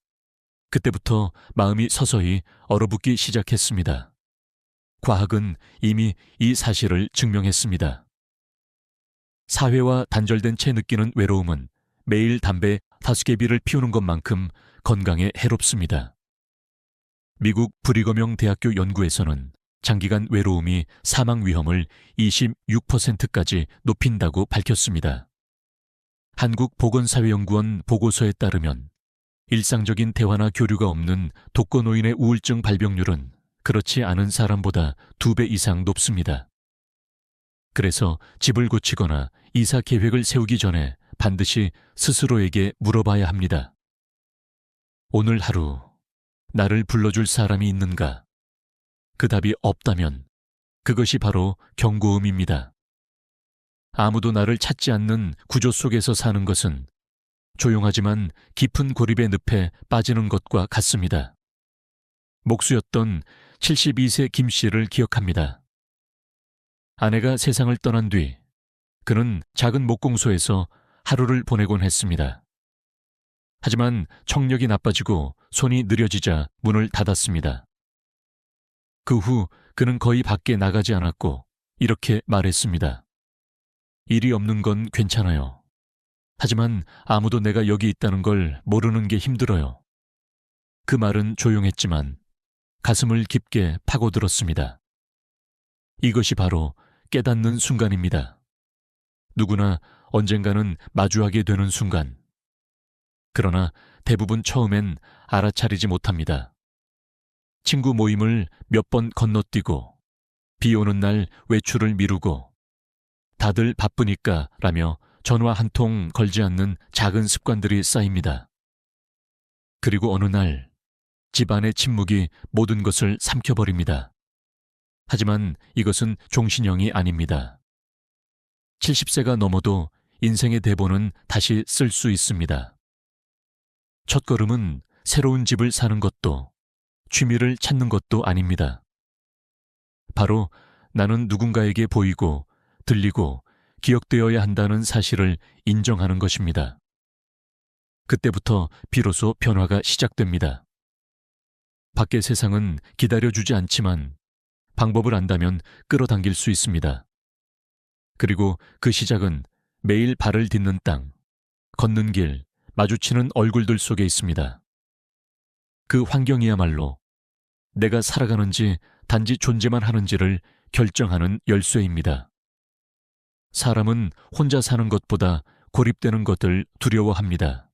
그때부터 마음이 서서히 얼어붙기 시작했습니다. 과학은 이미 이 사실을 증명했습니다. 사회와 단절된 채 느끼는 외로움은 매일 담배 5개비를 피우는 것만큼 건강에 해롭습니다. 미국 브리거명 대학교 연구에서는 장기간 외로움이 사망 위험을 26%까지 높인다고 밝혔습니다. 한국보건사회연구원 보고서에 따르면 일상적인 대화나 교류가 없는 독거노인의 우울증 발병률은 그렇지 않은 사람보다 2배 이상 높습니다. 그래서 집을 고치거나 이사 계획을 세우기 전에 반드시 스스로에게 물어봐야 합니다. 오늘 하루 나를 불러줄 사람이 있는가? 그 답이 없다면 그것이 바로 경고음입니다. 아무도 나를 찾지 않는 구조 속에서 사는 것은 조용하지만 깊은 고립의 늪에 빠지는 것과 같습니다. 목수였던 72세 김 씨를 기억합니다. 아내가 세상을 떠난 뒤 그는 작은 목공소에서 하루를 보내곤 했습니다. 하지만 청력이 나빠지고 손이 느려지자 문을 닫았습니다. 그 후 그는 거의 밖에 나가지 않았고 이렇게 말했습니다. 일이 없는 건 괜찮아요. 하지만 아무도 내가 여기 있다는 걸 모르는 게 힘들어요. 그 말은 조용했지만 가슴을 깊게 파고들었습니다. 이것이 바로 깨닫는 순간입니다. 누구나 언젠가는 마주하게 되는 순간. 그러나 대부분 처음엔 알아차리지 못합니다. 친구 모임을 몇 번 건너뛰고 비 오는 날 외출을 미루고 다들 바쁘니까 라며 전화 한 통 걸지 않는 작은 습관들이 쌓입니다. 그리고 어느 날 집안의 침묵이 모든 것을 삼켜버립니다. 하지만 이것은 종신형이 아닙니다. 70세가 넘어도 인생의 대본은 다시 쓸 수 있습니다. 첫걸음은 새로운 집을 사는 것도 취미를 찾는 것도 아닙니다. 바로 나는 누군가에게 보이고 들리고 기억되어야 한다는 사실을 인정하는 것입니다. 그때부터 비로소 변화가 시작됩니다. 밖의 세상은 기다려주지 않지만 방법을 안다면 끌어당길 수 있습니다. 그리고 그 시작은 매일 발을 딛는 땅, 걷는 길, 마주치는 얼굴들 속에 있습니다. 그 환경이야말로 내가 살아가는지 단지 존재만 하는지를 결정하는 열쇠입니다. 사람은 혼자 사는 것보다 고립되는 것을 두려워합니다.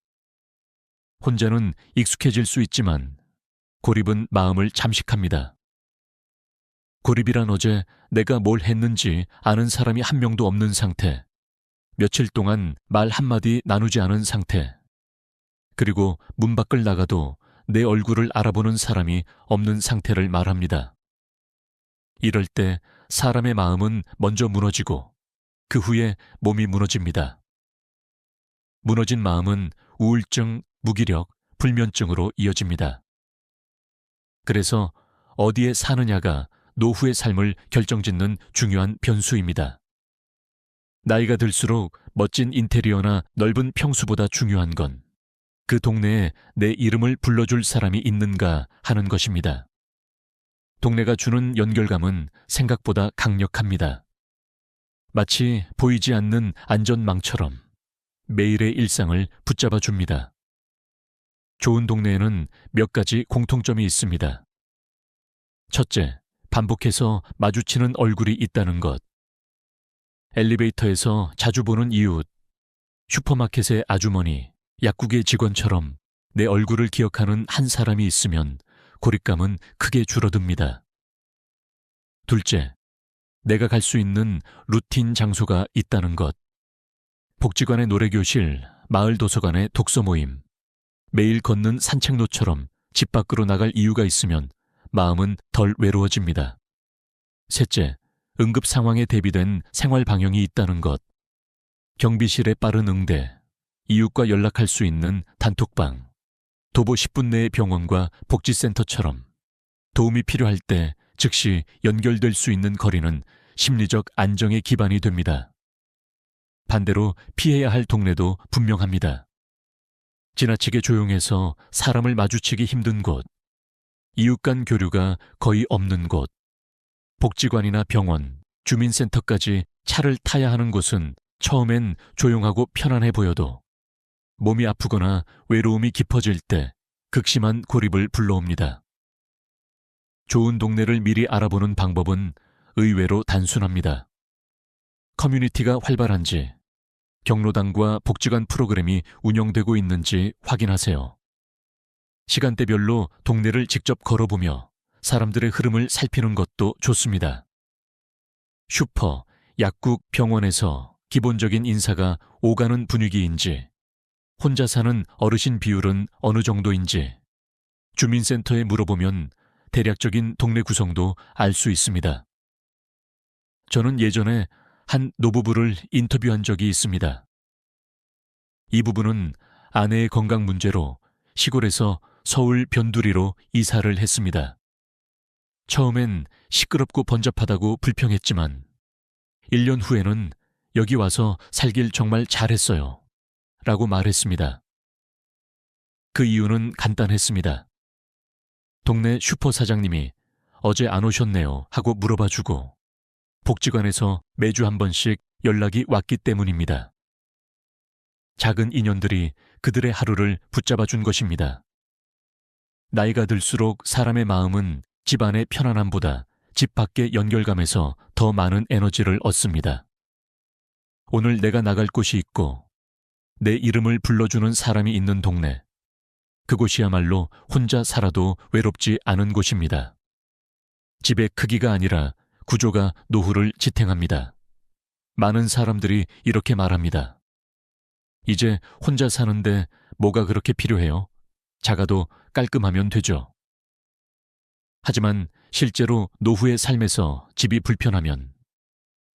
혼자는 익숙해질 수 있지만 고립은 마음을 잠식합니다. 고립이란 어제 내가 뭘 했는지 아는 사람이 한 명도 없는 상태, 며칠 동안 말 한마디 나누지 않은 상태, 그리고 문 밖을 나가도 내 얼굴을 알아보는 사람이 없는 상태를 말합니다. 이럴 때 사람의 마음은 먼저 무너지고 그 후에 몸이 무너집니다. 무너진 마음은 우울증, 무기력, 불면증으로 이어집니다. 그래서 어디에 사느냐가 노후의 삶을 결정짓는 중요한 변수입니다. 나이가 들수록 멋진 인테리어나 넓은 평수보다 중요한 건 그 동네에 내 이름을 불러줄 사람이 있는가 하는 것입니다. 동네가 주는 연결감은 생각보다 강력합니다. 마치 보이지 않는 안전망처럼 매일의 일상을 붙잡아 줍니다. 좋은 동네에는 몇 가지 공통점이 있습니다. 첫째, 반복해서 마주치는 얼굴이 있다는 것. 엘리베이터에서 자주 보는 이웃, 슈퍼마켓의 아주머니, 약국의 직원처럼 내 얼굴을 기억하는 한 사람이 있으면 고립감은 크게 줄어듭니다. 둘째, 내가 갈 수 있는 루틴 장소가 있다는 것. 복지관의 노래교실, 마을 도서관의 독서 모임, 매일 걷는 산책로처럼 집 밖으로 나갈 이유가 있으면 마음은 덜 외로워집니다. 셋째, 응급 상황에 대비된 생활 방향이 있다는 것. 경비실의 빠른 응대, 이웃과 연락할 수 있는 단톡방, 도보 10분 내의 병원과 복지센터처럼 도움이 필요할 때 즉시 연결될 수 있는 거리는 심리적 안정의 기반이 됩니다. 반대로 피해야 할 동네도 분명합니다. 지나치게 조용해서 사람을 마주치기 힘든 곳, 이웃 간 교류가 거의 없는 곳, 복지관이나 병원, 주민센터까지 차를 타야 하는 곳은 처음엔 조용하고 편안해 보여도 몸이 아프거나 외로움이 깊어질 때 극심한 고립을 불러옵니다. 좋은 동네를 미리 알아보는 방법은 의외로 단순합니다. 커뮤니티가 활발한지, 경로당과 복지관 프로그램이 운영되고 있는지 확인하세요. 시간대별로 동네를 직접 걸어보며 사람들의 흐름을 살피는 것도 좋습니다. 슈퍼, 약국, 병원에서 기본적인 인사가 오가는 분위기인지, 혼자 사는 어르신 비율은 어느 정도인지, 주민센터에 물어보면 대략적인 동네 구성도 알 수 있습니다. 저는 예전에 한 노부부를 인터뷰한 적이 있습니다. 이 부부는 아내의 건강 문제로 시골에서 서울 변두리로 이사를 했습니다. 처음엔 시끄럽고 번잡하다고 불평했지만 1년 후에는 여기 와서 살길 정말 잘했어요 라고 말했습니다. 그 이유는 간단했습니다. 동네 슈퍼 사장님이 어제 안 오셨네요 하고 물어봐주고 복지관에서 매주 한 번씩 연락이 왔기 때문입니다. 작은 인연들이 그들의 하루를 붙잡아준 것입니다. 나이가 들수록 사람의 마음은 집 안의 편안함보다 집 밖의 연결감에서 더 많은 에너지를 얻습니다. 오늘 내가 나갈 곳이 있고 내 이름을 불러주는 사람이 있는 동네, 그곳이야말로 혼자 살아도 외롭지 않은 곳입니다. 집의 크기가 아니라 구조가 노후를 지탱합니다. 많은 사람들이 이렇게 말합니다. 이제 혼자 사는데 뭐가 그렇게 필요해요? 작아도 깔끔하면 되죠. 하지만 실제로 노후의 삶에서 집이 불편하면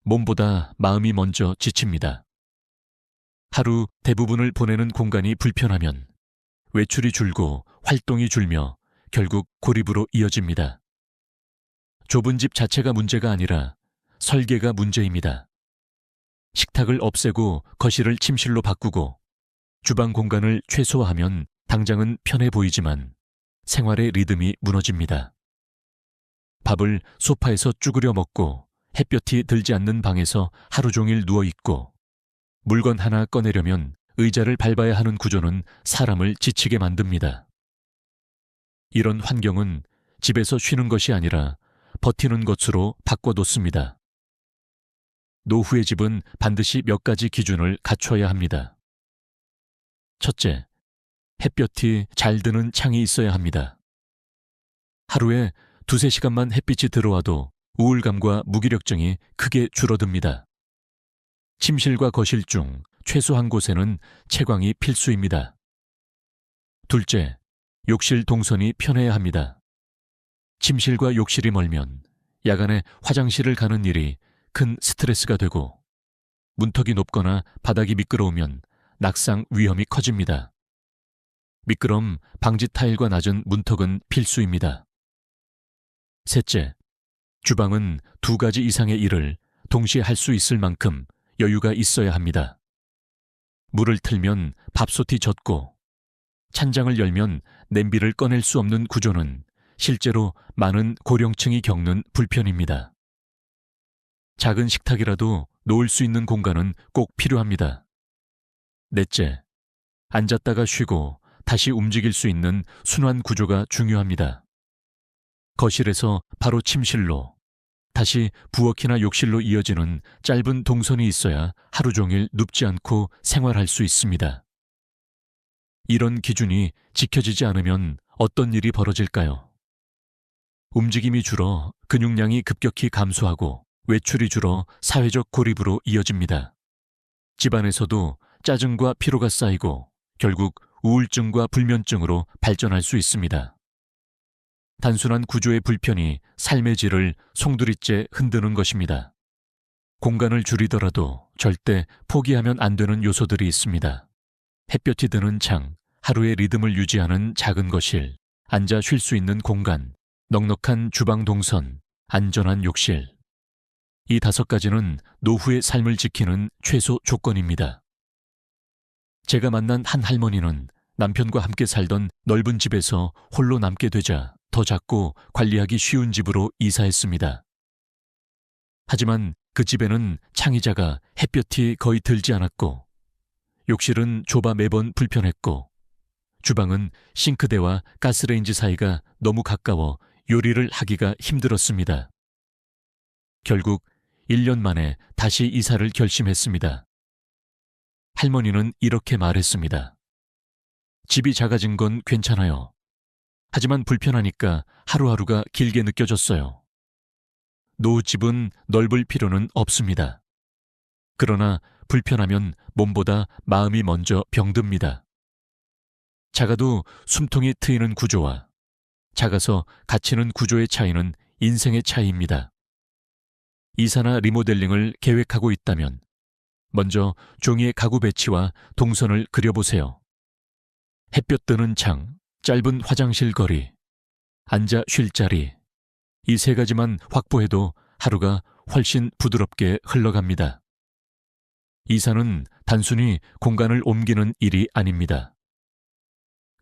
몸보다 마음이 먼저 지칩니다. 하루 대부분을 보내는 공간이 불편하면 외출이 줄고 활동이 줄며 결국 고립으로 이어집니다. 좁은 집 자체가 문제가 아니라 설계가 문제입니다. 식탁을 없애고 거실을 침실로 바꾸고 주방 공간을 최소화하면 당장은 편해 보이지만 생활의 리듬이 무너집니다. 밥을 소파에서 쭈그려 먹고 햇볕이 들지 않는 방에서 하루 종일 누워 있고 물건 하나 꺼내려면 의자를 밟아야 하는 구조는 사람을 지치게 만듭니다. 이런 환경은 집에서 쉬는 것이 아니라 버티는 것으로 바꿔뒀습니다. 노후의 집은 반드시 몇 가지 기준을 갖춰야 합니다. 첫째, 햇볕이 잘 드는 창이 있어야 합니다. 하루에 2~3시간만 햇빛이 들어와도 우울감과 무기력증이 크게 줄어듭니다. 침실과 거실 중 최소 한 곳에는 채광이 필수입니다. 둘째, 욕실 동선이 편해야 합니다. 침실과 욕실이 멀면 야간에 화장실을 가는 일이 큰 스트레스가 되고 문턱이 높거나 바닥이 미끄러우면 낙상 위험이 커집니다. 미끄럼 방지 타일과 낮은 문턱은 필수입니다. 셋째, 주방은 2가지 이상의 일을 동시에 할 수 있을 만큼 여유가 있어야 합니다. 물을 틀면 밥솥이 젖고 찬장을 열면 냄비를 꺼낼 수 없는 구조는 실제로 많은 고령층이 겪는 불편입니다. 작은 식탁이라도 놓을 수 있는 공간은 꼭 필요합니다. 넷째, 앉았다가 쉬고 다시 움직일 수 있는 순환 구조가 중요합니다. 거실에서 바로 침실로, 다시 부엌이나 욕실로 이어지는 짧은 동선이 있어야 하루 종일 눕지 않고 생활할 수 있습니다. 이런 기준이 지켜지지 않으면 어떤 일이 벌어질까요? 움직임이 줄어 근육량이 급격히 감소하고 외출이 줄어 사회적 고립으로 이어집니다. 집안에서도 짜증과 피로가 쌓이고 결국 우울증과 불면증으로 발전할 수 있습니다. 단순한 구조의 불편이 삶의 질을 송두리째 흔드는 것입니다. 공간을 줄이더라도 절대 포기하면 안 되는 요소들이 있습니다. 햇볕이 드는 창, 하루의 리듬을 유지하는 작은 거실, 앉아 쉴 수 있는 공간, 넉넉한 주방 동선, 안전한 욕실. 이 5가지는 노후의 삶을 지키는 최소 조건입니다. 제가 만난 한 할머니는 남편과 함께 살던 넓은 집에서 홀로 남게 되자 더 작고 관리하기 쉬운 집으로 이사했습니다. 하지만 그 집에는 창이 작아 햇볕이 거의 들지 않았고 욕실은 좁아 매번 불편했고 주방은 싱크대와 가스레인지 사이가 너무 가까워 요리를 하기가 힘들었습니다. 결국 1년 만에 다시 이사를 결심했습니다. 할머니는 이렇게 말했습니다. 집이 작아진 건 괜찮아요. 하지만 불편하니까 하루하루가 길게 느껴졌어요. 노후집은 넓을 필요는 없습니다. 그러나 불편하면 몸보다 마음이 먼저 병듭니다. 작아도 숨통이 트이는 구조와 작아서 갇히는 구조의 차이는 인생의 차이입니다. 이사나 리모델링을 계획하고 있다면 먼저 종이의 가구 배치와 동선을 그려보세요. 햇볕 드는 창, 짧은 화장실 거리, 앉아 쉴 자리, 이 3가지만 확보해도 하루가 훨씬 부드럽게 흘러갑니다. 이사는 단순히 공간을 옮기는 일이 아닙니다.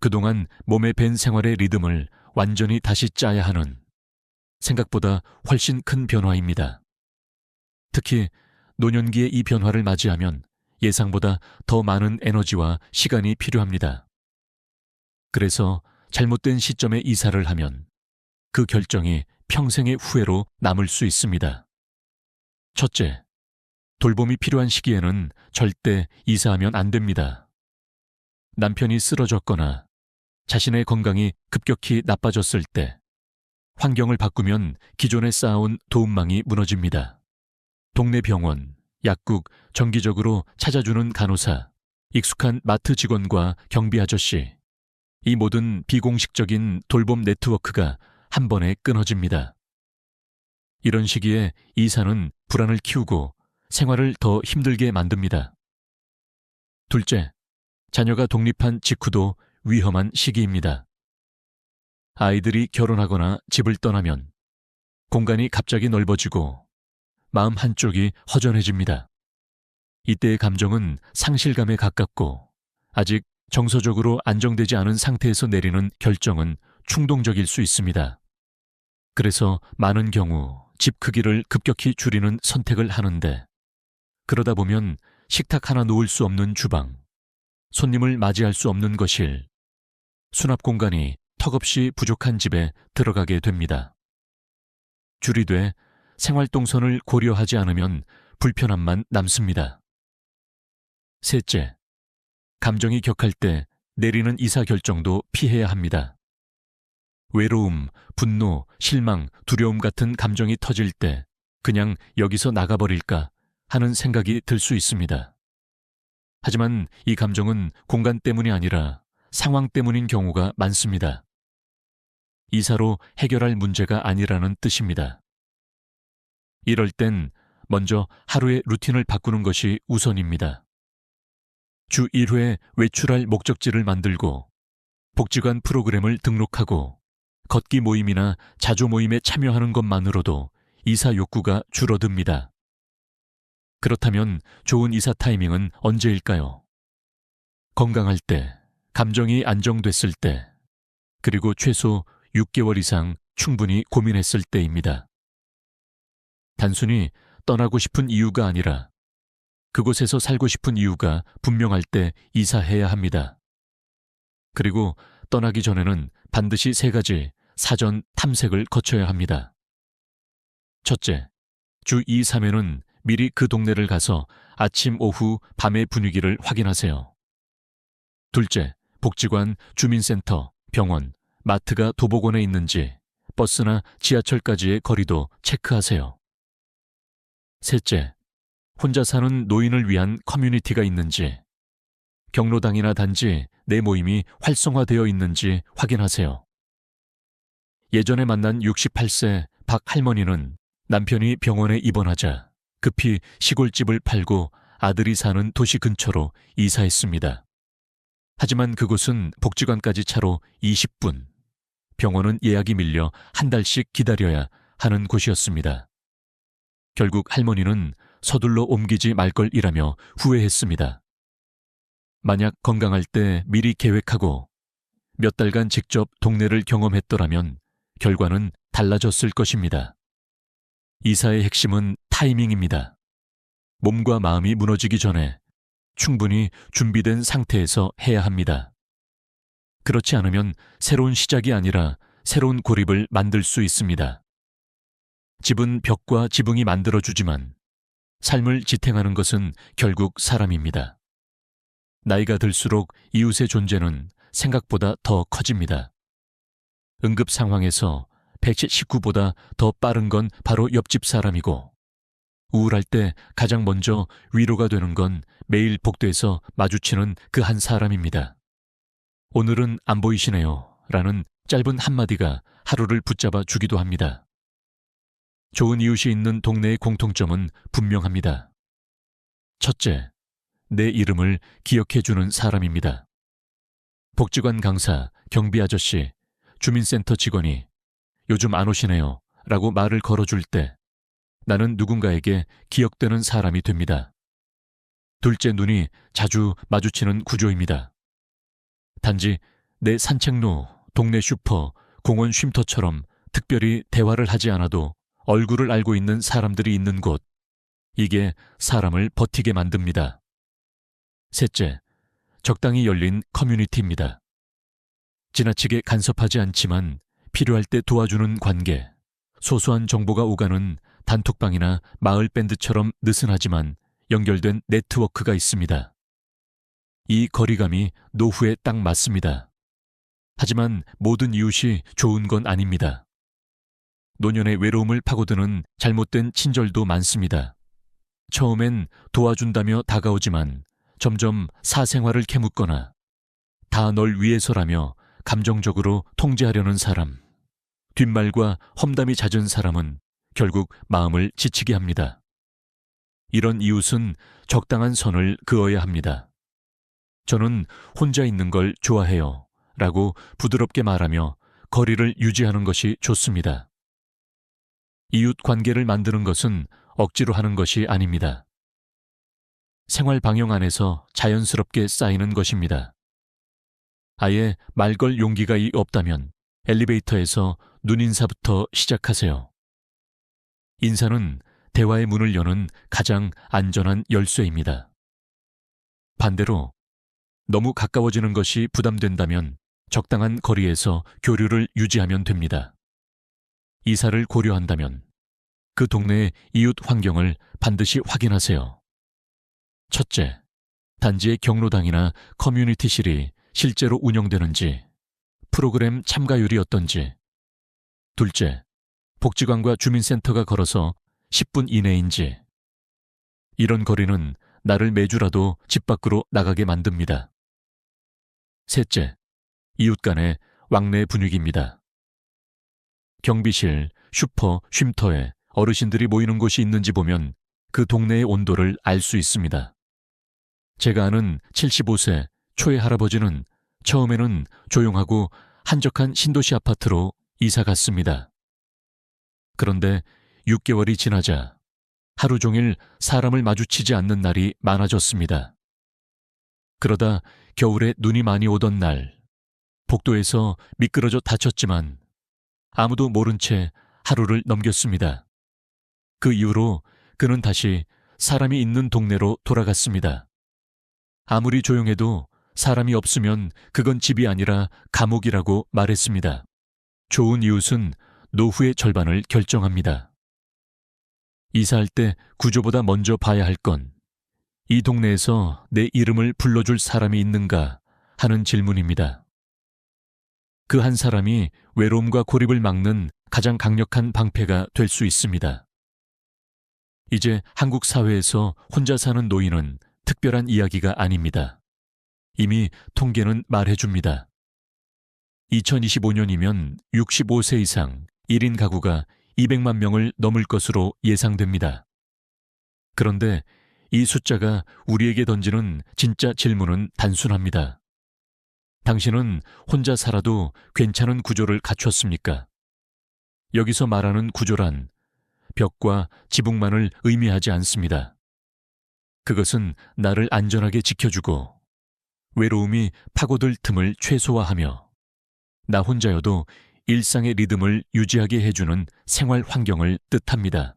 그동안 몸에 밴 생활의 리듬을 완전히 다시 짜야 하는 생각보다 훨씬 큰 변화입니다. 특히 노년기의 이 변화를 맞이하면 예상보다 더 많은 에너지와 시간이 필요합니다. 그래서 잘못된 시점에 이사를 하면 그 결정이 평생의 후회로 남을 수 있습니다. 첫째, 돌봄이 필요한 시기에는 절대 이사하면 안 됩니다. 남편이 쓰러졌거나 자신의 건강이 급격히 나빠졌을 때 환경을 바꾸면 기존에 쌓아온 도움망이 무너집니다. 동네 병원, 약국, 정기적으로 찾아주는 간호사, 익숙한 마트 직원과 경비 아저씨, 이 모든 비공식적인 돌봄 네트워크가 한 번에 끊어집니다. 이런 시기에 이사는 불안을 키우고 생활을 더 힘들게 만듭니다. 둘째, 자녀가 독립한 직후도 위험한 시기입니다. 아이들이 결혼하거나 집을 떠나면 공간이 갑자기 넓어지고 마음 한쪽이 허전해집니다. 이때의 감정은 상실감에 가깝고 아직 정서적으로 안정되지 않은 상태에서 내리는 결정은 충동적일 수 있습니다. 그래서 많은 경우 집 크기를 급격히 줄이는 선택을 하는데, 그러다 보면 식탁 하나 놓을 수 없는 주방, 손님을 맞이할 수 없는 거실, 수납 공간이 턱없이 부족한 집에 들어가게 됩니다. 줄이되 생활동선을 고려하지 않으면 불편함만 남습니다. 셋째, 감정이 격할 때 내리는 의사결정도 피해야 합니다. 외로움, 분노, 실망, 두려움 같은 감정이 터질 때 그냥 여기서 나가버릴까 하는 생각이 들 수 있습니다. 하지만 이 감정은 공간 때문이 아니라 상황 때문인 경우가 많습니다. 이사로 해결할 문제가 아니라는 뜻입니다. 이럴 땐 먼저 하루의 루틴을 바꾸는 것이 우선입니다. 주 1회 외출할 목적지를 만들고 복지관 프로그램을 등록하고 걷기 모임이나 자조 모임에 참여하는 것만으로도 이사 욕구가 줄어듭니다. 그렇다면 좋은 이사 타이밍은 언제일까요? 건강할 때, 감정이 안정됐을 때, 그리고 최소 6개월 이상 충분히 고민했을 때입니다. 단순히 떠나고 싶은 이유가 아니라 그곳에서 살고 싶은 이유가 분명할 때 이사해야 합니다. 그리고 떠나기 전에는 반드시 3가지 사전 탐색을 거쳐야 합니다. 첫째, 주 2, 3회는 미리 그 동네를 가서 아침, 오후, 밤의 분위기를 확인하세요. 둘째, 복지관, 주민센터, 병원, 마트가 도보권에 있는지 버스나 지하철까지의 거리도 체크하세요. 셋째, 혼자 사는 노인을 위한 커뮤니티가 있는지, 경로당이나 단지 내 모임이 활성화되어 있는지 확인하세요. 예전에 만난 68세 박 할머니는 남편이 병원에 입원하자 급히 시골집을 팔고 아들이 사는 도시 근처로 이사했습니다. 하지만 그곳은 복지관까지 차로 20분, 병원은 예약이 밀려 한 달씩 기다려야 하는 곳이었습니다. 결국 할머니는 서둘러 옮기지 말 걸 이라며 후회했습니다. 만약 건강할 때 미리 계획하고 몇 달간 직접 동네를 경험했더라면 결과는 달라졌을 것입니다. 이사의 핵심은 타이밍입니다. 몸과 마음이 무너지기 전에 충분히 준비된 상태에서 해야 합니다. 그렇지 않으면 새로운 시작이 아니라 새로운 고립을 만들 수 있습니다. 집은 벽과 지붕이 만들어주지만 삶을 지탱하는 것은 결국 사람입니다. 나이가 들수록 이웃의 존재는 생각보다 더 커집니다. 응급 상황에서 119보다 더 빠른 건 바로 옆집 사람이고, 우울할 때 가장 먼저 위로가 되는 건 매일 복도에서 마주치는 그 한 사람입니다. 오늘은 안 보이시네요 라는 짧은 한마디가 하루를 붙잡아 주기도 합니다. 좋은 이웃이 있는 동네의 공통점은 분명합니다. 첫째, 내 이름을 기억해주는 사람입니다. 복지관 강사, 경비 아저씨, 주민센터 직원이 요즘 안 오시네요 라고 말을 걸어줄 때 나는 누군가에게 기억되는 사람이 됩니다. 둘째, 눈이 자주 마주치는 구조입니다. 단지 내 산책로, 동네 슈퍼, 공원 쉼터처럼 특별히 대화를 하지 않아도 얼굴을 알고 있는 사람들이 있는 곳, 이게 사람을 버티게 만듭니다. 셋째, 적당히 열린 커뮤니티입니다. 지나치게 간섭하지 않지만 필요할 때 도와주는 관계, 소소한 정보가 오가는 단톡방이나 마을 밴드처럼 느슨하지만 연결된 네트워크가 있습니다. 이 거리감이 노후에 딱 맞습니다. 하지만 모든 이웃이 좋은 건 아닙니다. 노년의 외로움을 파고드는 잘못된 친절도 많습니다. 처음엔 도와준다며 다가오지만 점점 사생활을 캐묻거나 다 널 위해서라며 감정적으로 통제하려는 사람, 뒷말과 험담이 잦은 사람은 결국 마음을 지치게 합니다. 이런 이웃은 적당한 선을 그어야 합니다. 저는 혼자 있는 걸 좋아해요 라고 부드럽게 말하며 거리를 유지하는 것이 좋습니다. 이웃 관계를 만드는 것은 억지로 하는 것이 아닙니다. 생활 방영 안에서 자연스럽게 쌓이는 것입니다. 아예 말 걸 용기가 없다면 엘리베이터에서 눈인사부터 시작하세요. 인사는 대화의 문을 여는 가장 안전한 열쇠입니다. 반대로 너무 가까워지는 것이 부담된다면 적당한 거리에서 교류를 유지하면 됩니다. 이사를 고려한다면 그 동네의 이웃 환경을 반드시 확인하세요. 첫째, 단지의 경로당이나 커뮤니티실이 실제로 운영되는지, 프로그램 참가율이 어떤지. 둘째, 복지관과 주민센터가 걸어서 10분 이내인지. 이런 거리는 나를 매주라도 집 밖으로 나가게 만듭니다. 셋째, 이웃 간의 왕래 분위기입니다. 경비실, 슈퍼, 쉼터에 어르신들이 모이는 곳이 있는지 보면 그 동네의 온도를 알 수 있습니다. 제가 아는 75세 초의 할아버지는 처음에는 조용하고 한적한 신도시 아파트로 이사 갔습니다. 그런데 6개월이 지나자 하루 종일 사람을 마주치지 않는 날이 많아졌습니다. 그러다 겨울에 눈이 많이 오던 날, 복도에서 미끄러져 다쳤지만 아무도 모른 채 하루를 넘겼습니다. 그 이후로 그는 다시 사람이 있는 동네로 돌아갔습니다. 아무리 조용해도 사람이 없으면 그건 집이 아니라 감옥이라고 말했습니다. 좋은 이웃은 노후의 절반을 결정합니다. 이사할 때 구조보다 먼저 봐야 할 건 이 동네에서 내 이름을 불러줄 사람이 있는가 하는 질문입니다. 그 한 사람이 외로움과 고립을 막는 가장 강력한 방패가 될 수 있습니다. 이제 한국 사회에서 혼자 사는 노인은 특별한 이야기가 아닙니다. 이미 통계는 말해줍니다. 2025년이면 65세 이상 1인 가구가 200만 명을 넘을 것으로 예상됩니다. 그런데 이 숫자가 우리에게 던지는 진짜 질문은 단순합니다. 당신은 혼자 살아도 괜찮은 구조를 갖췄습니까? 여기서 말하는 구조란 벽과 지붕만을 의미하지 않습니다. 그것은 나를 안전하게 지켜주고 외로움이 파고들 틈을 최소화하며 나 혼자여도 일상의 리듬을 유지하게 해주는 생활 환경을 뜻합니다.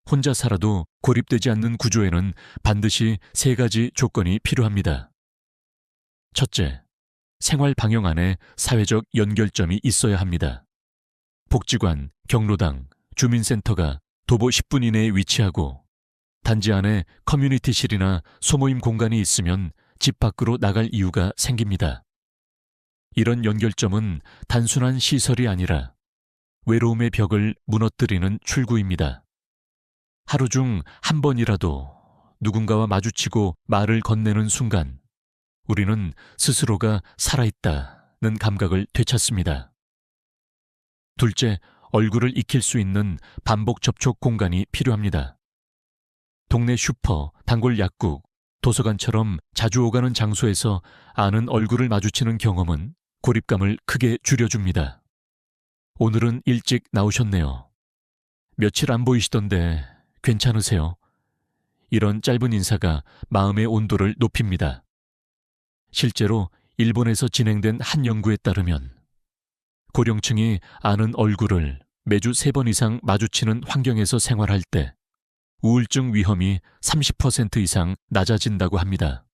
혼자 살아도 고립되지 않는 구조에는 반드시 3가지 조건이 필요합니다. 첫째, 생활 방향 안에 사회적 연결점이 있어야 합니다. 복지관, 경로당, 주민센터가 도보 10분 이내에 위치하고 단지 안에 커뮤니티실이나 소모임 공간이 있으면 집 밖으로 나갈 이유가 생깁니다. 이런 연결점은 단순한 시설이 아니라 외로움의 벽을 무너뜨리는 출구입니다. 하루 중 한 번이라도 누군가와 마주치고 말을 건네는 순간 우리는 스스로가 살아있다는 감각을 되찾습니다. 둘째, 얼굴을 익힐 수 있는 반복 접촉 공간이 필요합니다. 동네 슈퍼, 단골 약국, 도서관처럼 자주 오가는 장소에서 아는 얼굴을 마주치는 경험은 고립감을 크게 줄여줍니다. 오늘은 일찍 나오셨네요. 며칠 안 보이시던데 괜찮으세요? 이런 짧은 인사가 마음의 온도를 높입니다. 실제로 일본에서 진행된 한 연구에 따르면 고령층이 아는 얼굴을 매주 3번 이상 마주치는 환경에서 생활할 때 우울증 위험이 30% 이상 낮아진다고 합니다.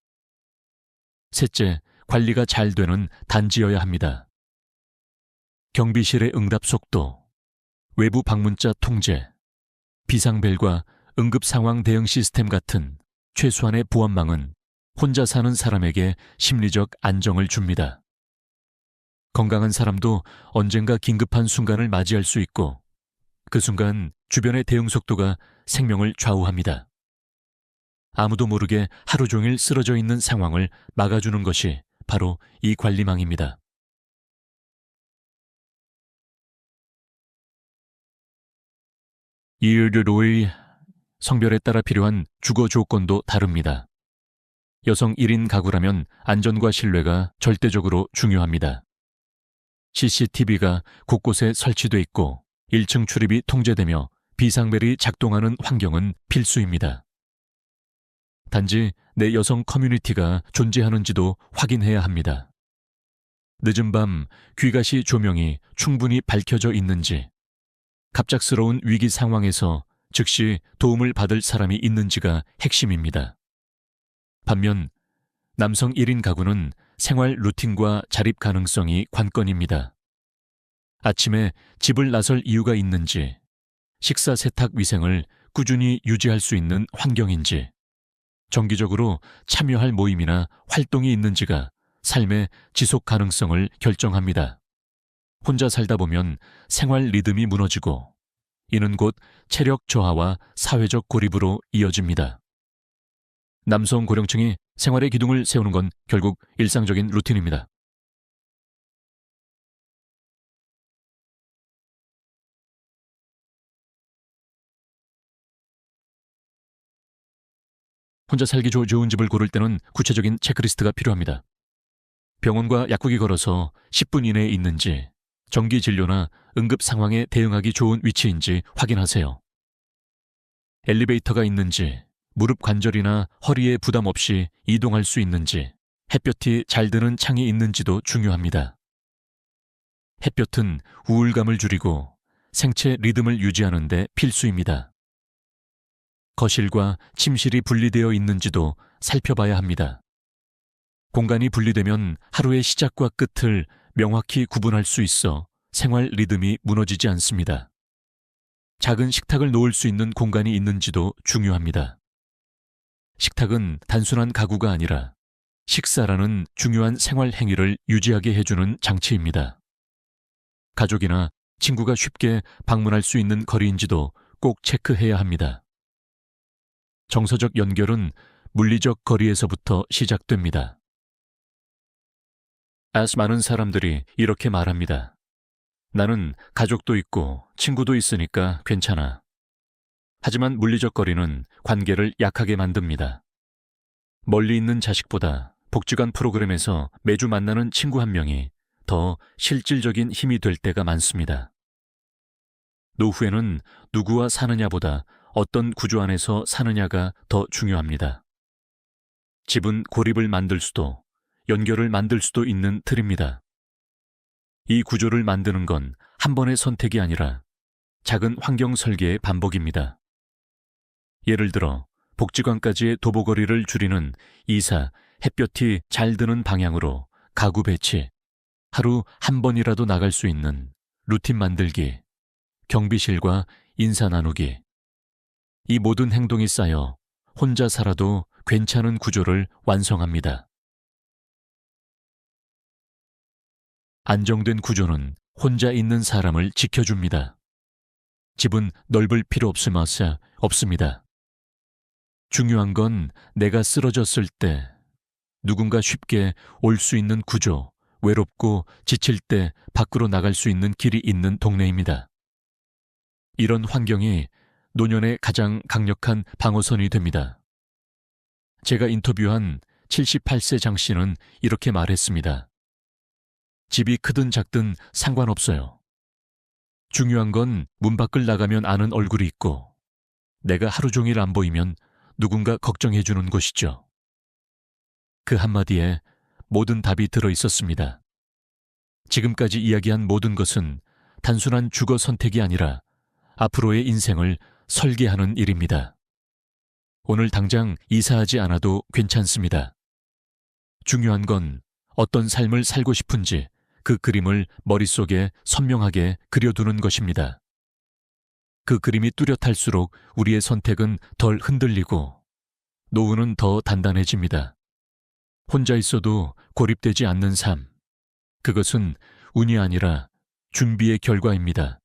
셋째, 관리가 잘 되는 단지여야 합니다. 경비실의 응답 속도, 외부 방문자 통제, 비상벨과 응급상황 대응 시스템 같은 최소한의 보안망은 혼자 사는 사람에게 심리적 안정을 줍니다. 건강한 사람도 언젠가 긴급한 순간을 맞이할 수 있고 그 순간 주변의 대응 속도가 생명을 좌우합니다. 아무도 모르게 하루 종일 쓰러져 있는 상황을 막아주는 것이 바로 이 관리망입니다. 이르로의 성별에 따라 필요한 주거 조건도 다릅니다. 여성 1인 가구라면 안전과 신뢰가 절대적으로 중요합니다. CCTV가 곳곳에 설치돼 있고 1층 출입이 통제되며 비상벨이 작동하는 환경은 필수입니다. 단지 내 여성 커뮤니티가 존재하는지도 확인해야 합니다. 늦은 밤 귀가시 조명이 충분히 밝혀져 있는지, 갑작스러운 위기 상황에서 즉시 도움을 받을 사람이 있는지가 핵심입니다. 반면 남성 1인 가구는 생활 루틴과 자립 가능성이 관건입니다. 아침에 집을 나설 이유가 있는지, 식사 세탁 위생을 꾸준히 유지할 수 있는 환경인지, 정기적으로 참여할 모임이나 활동이 있는지가 삶의 지속 가능성을 결정합니다. 혼자 살다 보면 생활 리듬이 무너지고, 이는 곧 체력 저하와 사회적 고립으로 이어집니다. 남성 고령층이 생활의 기둥을 세우는 건 결국 일상적인 루틴입니다. 혼자 살기 좋은 집을 고를 때는 구체적인 체크리스트가 필요합니다. 병원과 약국이 걸어서 10분 이내에 있는지, 정기 진료나 응급 상황에 대응하기 좋은 위치인지 확인하세요. 엘리베이터가 있는지, 무릎 관절이나 허리에 부담 없이 이동할 수 있는지, 햇볕이 잘 드는 창이 있는지도 중요합니다. 햇볕은 우울감을 줄이고 생체 리듬을 유지하는 데 필수입니다. 거실과 침실이 분리되어 있는지도 살펴봐야 합니다. 공간이 분리되면 하루의 시작과 끝을 명확히 구분할 수 있어 생활 리듬이 무너지지 않습니다. 작은 식탁을 놓을 수 있는 공간이 있는지도 중요합니다. 식탁은 단순한 가구가 아니라 식사라는 중요한 생활 행위를 유지하게 해주는 장치입니다. 가족이나 친구가 쉽게 방문할 수 있는 거리인지도 꼭 체크해야 합니다. 정서적 연결은 물리적 거리에서부터 시작됩니다. 많은 사람들이 이렇게 말합니다. 나는 가족도 있고 친구도 있으니까 괜찮아. 하지만 물리적 거리는 관계를 약하게 만듭니다. 멀리 있는 자식보다 복지관 프로그램에서 매주 만나는 친구 한 명이 더 실질적인 힘이 될 때가 많습니다. 노후에는 누구와 사느냐보다 어떤 구조 안에서 사느냐가 더 중요합니다. 집은 고립을 만들 수도, 연결을 만들 수도 있는 틀입니다. 이 구조를 만드는 건 한 번의 선택이 아니라 작은 환경 설계의 반복입니다. 예를 들어 복지관까지의 도보거리를 줄이는 이사, 햇볕이 잘 드는 방향으로 가구 배치, 하루 한 번이라도 나갈 수 있는 루틴 만들기, 경비실과 인사 나누기. 이 모든 행동이 쌓여 혼자 살아도 괜찮은 구조를 완성합니다. 안정된 구조는 혼자 있는 사람을 지켜줍니다. 집은 넓을 필요 없습니다. 중요한 건 내가 쓰러졌을 때 누군가 쉽게 올 수 있는 구조, 외롭고 지칠 때 밖으로 나갈 수 있는 길이 있는 동네입니다. 이런 환경이 노년의 가장 강력한 방어선이 됩니다. 제가 인터뷰한 78세 장 씨는 이렇게 말했습니다. 집이 크든 작든 상관없어요. 중요한 건 문 밖을 나가면 아는 얼굴이 있고 내가 하루 종일 안 보이면 누군가 걱정해 주는 것이죠. 그 한마디에 모든 답이 들어 있었습니다. 지금까지 이야기한 모든 것은 단순한 주거 선택이 아니라 앞으로의 인생을 설계하는 일입니다. 오늘 당장 이사하지 않아도 괜찮습니다. 중요한 건 어떤 삶을 살고 싶은지 그 그림을 머릿속에 선명하게 그려두는 것입니다. 그 그림이 뚜렷할수록 우리의 선택은 덜 흔들리고 노후는 더 단단해집니다. 혼자 있어도 고립되지 않는 삶, 그것은 운이 아니라 준비의 결과입니다.